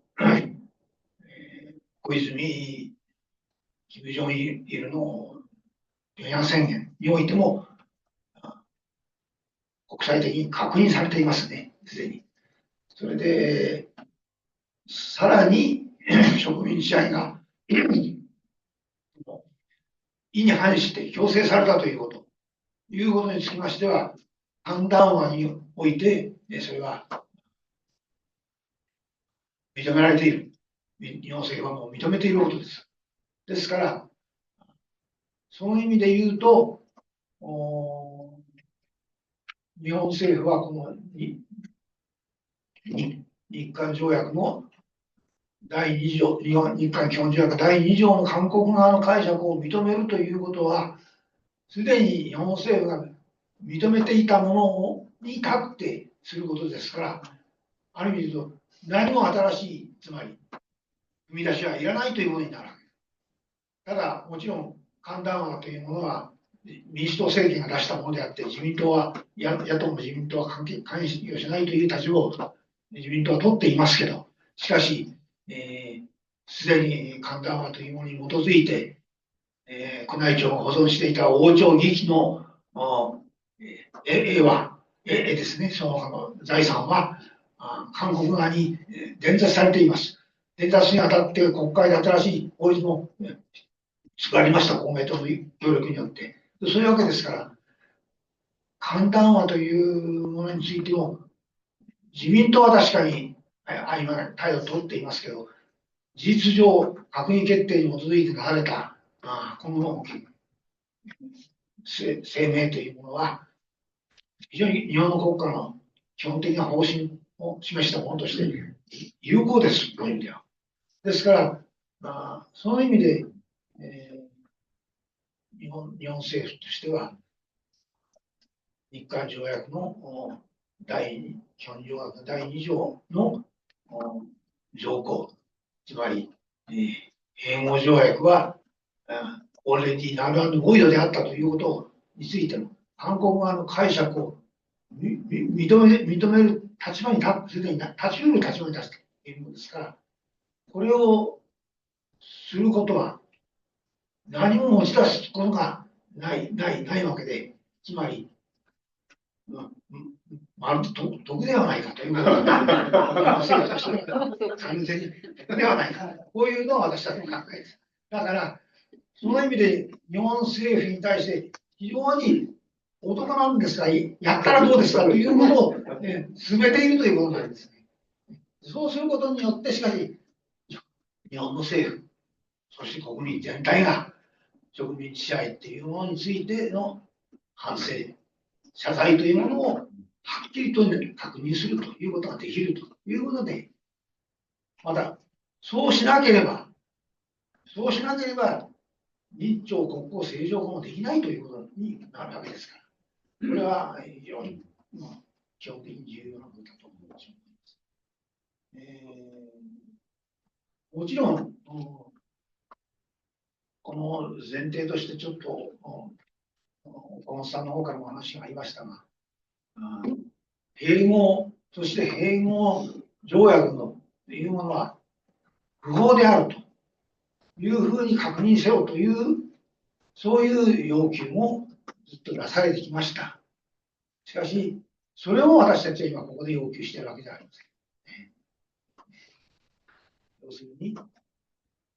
小泉、金正日の平壌宣言においても、国際的に確認されていますね、すでに。それで、さらに植民地支配が意に反して強制されたということにつきましては、判断案において、それは認められている。日本政府はもう認めていることです。ですから、その意味で言うと、日本政府はこの日韓条約の第2条、日韓基本条約第2条の韓国側の解釈を認めるということは、すでに日本政府が認めていたものに立ってすることですから、ある意味で言うと、何も新しい、つまり、踏み出しはいらないということになるわけです。ただ、もちろん、韓談話というものは、民主党政権が出したものであって、自民党は、野党も自民党は関与しないという立場を自民党は取っていますけど、しかし、すでに韓談話というものに基づいて、宮内庁が保存していた王朝儀器の絵ですね、その財産は韓国側に伝達されています。伝達にあたって国会で新しい法律も作られました、公明党の協力によって。そういうわけですから、簡単話というものについても、自民党は確かに曖昧な態度を取っていますけど、事実上、閣議決定に基づいて出された、この声明というものは、非常に日本の国家の基本的な方針を示したものとして有効です、そういう意味では。ですから、その意味で、日本政府としては、日韓条約の基本条約第2条の条項、つまり、併合条約は、オーレディナル&ボイドであったということについての韓国側の解釈を認める立場にすでに立ち得る立場に立っているのですから、これをすることは何も持ち出すことがないわけで、つまり、まるで得ではないかということが、政府としては完全に得ではないか、こういうのが私たちの考えです。だから、その意味で日本政府に対して非常にお得なんですが、やったらどうですかということを、進めているということなんですね。そうすることによって、しかし、日本の政府、そして国民全体が植民地支配っていうものについての反省、謝罪というものをはっきりと確認するということができるということで、また、そうしなければ、日朝国交正常化もできないということになるわけですから、これは非常に基本的に重要なことだと思います。もちろん、この前提としてちょっと、岡本さんの方からも話がありましたが、併合、そして併合条約のというものは不法であるというふうに確認せよという、そういう要求もずっと出されてきました。しかし、それを私たちは今ここで要求しているわけではありません。要するに、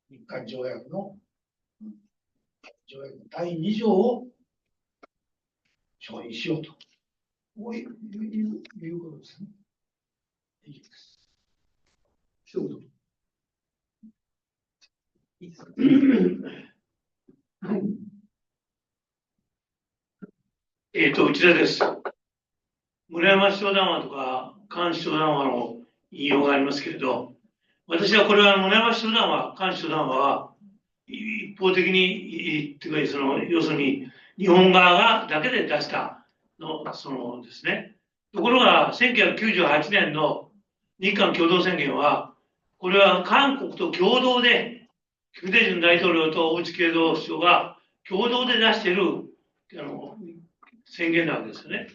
日韓条約の第2条を承認しようと。こういうことですね。以上です。一言。いいですか。はい。内田です。村山首相談話とか、菅首相談話の引用がありますけれど、私はこれは村山首相談話、菅首相談話は、一方的に、というか、要するに、日本側がだけで出したの、ですね。ところが、1998年の日韓共同宣言は、これは韓国と共同で、金大中大統領と大内慶三首相が共同で出している宣言なわけですよね。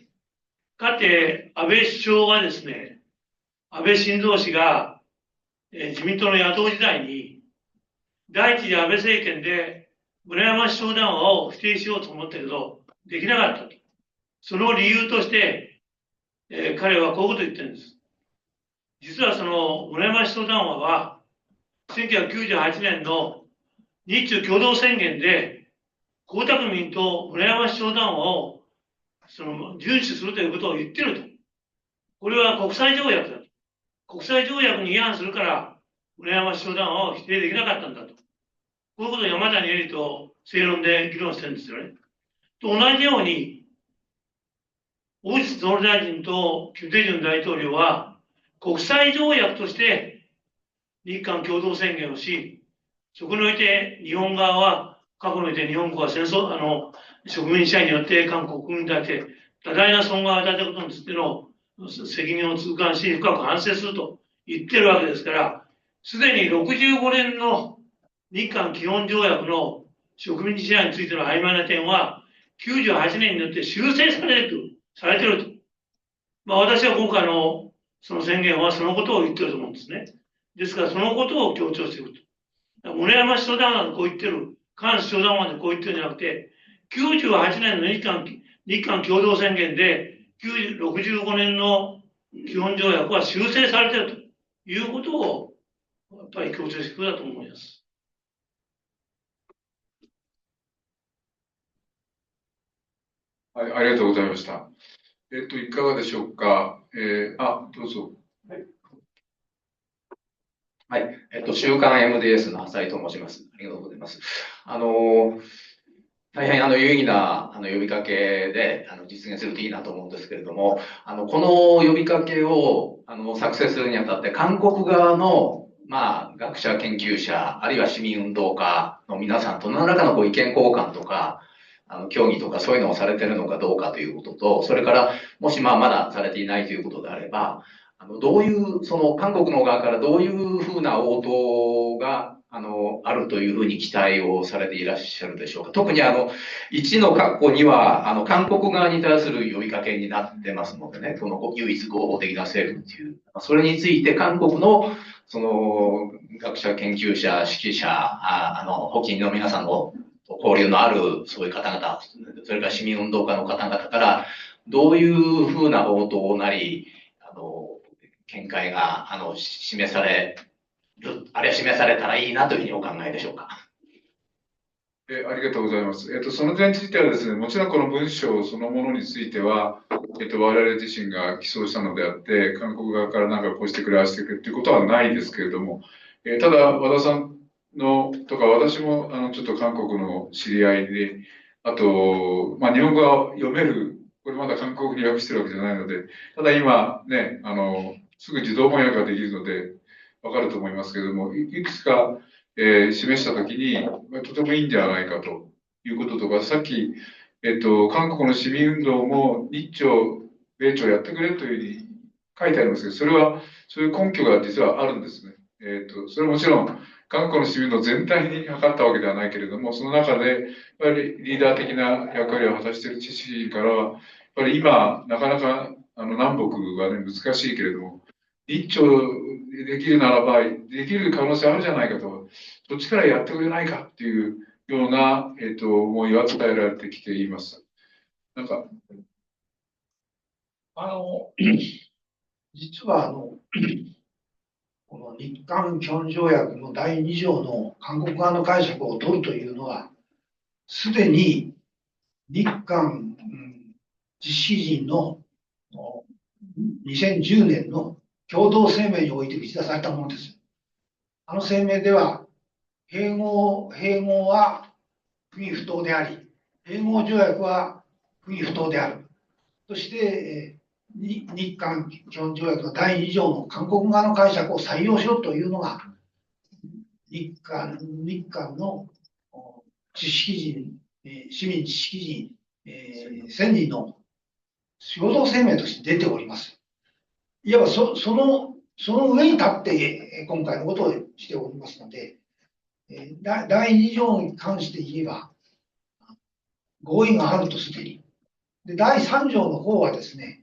かつて安倍首相がですね、安倍晋三氏が、自民党の野党時代に、第一次安倍政権で村山首相談話を否定しようと思ったけど、できなかったと。その理由として、彼はこういうことを言ってるんです。実はその村山首相談話は、1998年の日中共同宣言で、江沢民と村山首相談話を遵守するということを言ってると。これは国際条約だと。国際条約に違反するから、村山首相談話を否定できなかったんだと。こういうことを山谷恵里と正論で議論してるんですよね。と同じように、大内総理大臣と金大中大統領は、国際条約として日韓共同宣言をし、そこにおいて日本側は、過去において日本国は植民地支配によって韓国国民に対して多大な損害を与えたことについての責任を痛感し、深く反省すると言ってるわけですから、すでに65年の日韓基本条約の植民地支配についての曖昧な点は、98年によって修正されてると。私は今回のその宣言はそのことを言ってると思うんですね。ですから、そのことを強調していると。村山首相談話でこう言ってる、菅首相談話でこう言ってるんじゃなくて、98年の日韓共同宣言で、65年の基本条約は修正されているということを、やっぱり強調していくだと思います。はい、ありがとうございました。いかがでしょうか。どうぞ。はい。週刊 MDS の浅井と申します。ありがとうございます。大変有意義な呼びかけで実現するといいなと思うんですけれども、この呼びかけを作成するにあたって、韓国側の学者、研究者、あるいは市民運動家の皆さんと何らかの意見交換とか、協議とかそういうのをされているのかどうかということと、それから、もしまだされていないということであれば、どういう、韓国の側からどういうふうな応答が、あるというふうに期待をされていらっしゃるでしょうか。特に1の括弧には、韓国側に対する呼びかけになってますのでね、その唯一合法的な政府っていう、それについて韓国の、学者、研究者、識者、保金の皆さんの交流のあるそういう方々、それから市民運動家の方々から、どういうふうな応答なり、見解が示される、あるいは示されたらいいなというふうにお考えでしょうか。ありがとうございます。その点についてはですね、もちろんこの文章そのものについては、我々自身が起草したのであって、韓国側からなんかこうしてくれ、ああしてくれっていうことはないですけれども、ただ、和田さんのとか、私もちょっと韓国の知り合いで、あと、日本語が読める、これまだ韓国語に訳してるわけじゃないので、ただ今ね、すぐ自動翻訳ができるので、わかると思いますけれども、いくつか、示したときに、とてもいいんじゃないかということとか、さっき、韓国の市民運動も日朝、米朝やってくれというふうに書いてありますけど、それは、そういう根拠が実はあるんですね。それはもちろん、韓国の市民運動全体に測ったわけではないけれども、その中で、やっぱりリーダー的な役割を果たしている知識からは、やっぱり今、なかなか南北はね、難しいけれども、日朝できるならば、できる可能性あるじゃないかと、そっちからやってくれないかっていうような、思いは伝えられてきています。なんか、実はこの日韓基本条約の第2条の韓国側の解釈を取るというのは、すでに日韓、実施人の2010年の共同声明において打ち出されたものです。声明では、併合は不義不当であり、併合条約は不義不当である。そして、日韓基本条約の第2条の韓国側の解釈を採用しろというのが、日韓の知識人、市民知識人、1000人の共同声明として出ております。いわばその上に立って今回のことをしておりますので、第2条に関して言えば、合意があるとすでに。で、第3条の方はですね、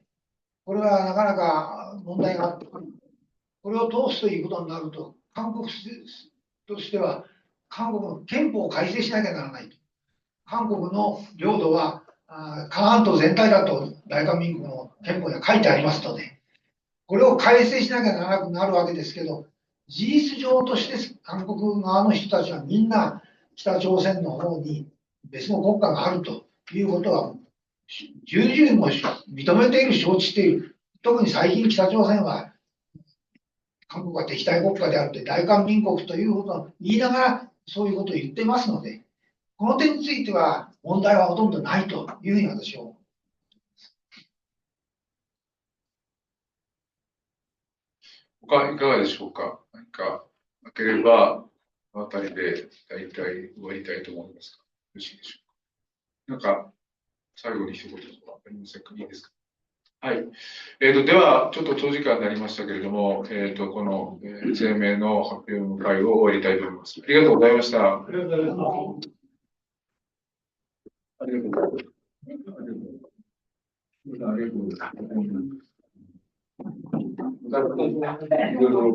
これはなかなか問題があって、これを通すということになると、韓国としては、韓国の憲法を改正しなきゃならないと。韓国の領土は、韓半島全体だと大韓民国の憲法には書いてありますので、これを改正しなきゃならなくなるわけですけど、事実上として韓国側の人たちはみんな北朝鮮の方に別の国家があるということは重々も認めている、承知している。特に最近北朝鮮は韓国は敵対国家であると大韓民国ということを言いながらそういうことを言ってますので、この点については問題はほとんどないというふうに私は思います。他いかがでしょうか。何かなければ、この辺りで大体終わりたいと思いますが、よろしいでしょうか。なんか、最後に一言ありませんか。いいですか。はい。では、ちょっと長時間になりましたけれども、この、声明の発表の会を終わりたいと思います。ありがとうございました。ありがとうございます。ありがとうございます。ありがとうございます。いろいろ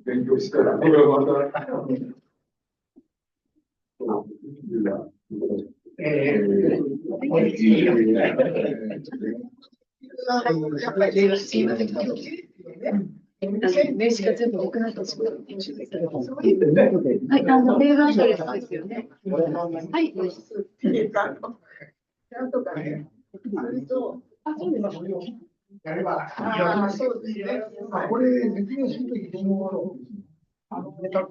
勉強したら、また。すいません。名刺が全部僕なんか作るっていうですけど。はい、メールアドレスですよね。はい。やれば、そうですね。これ、説明するとき、ネタ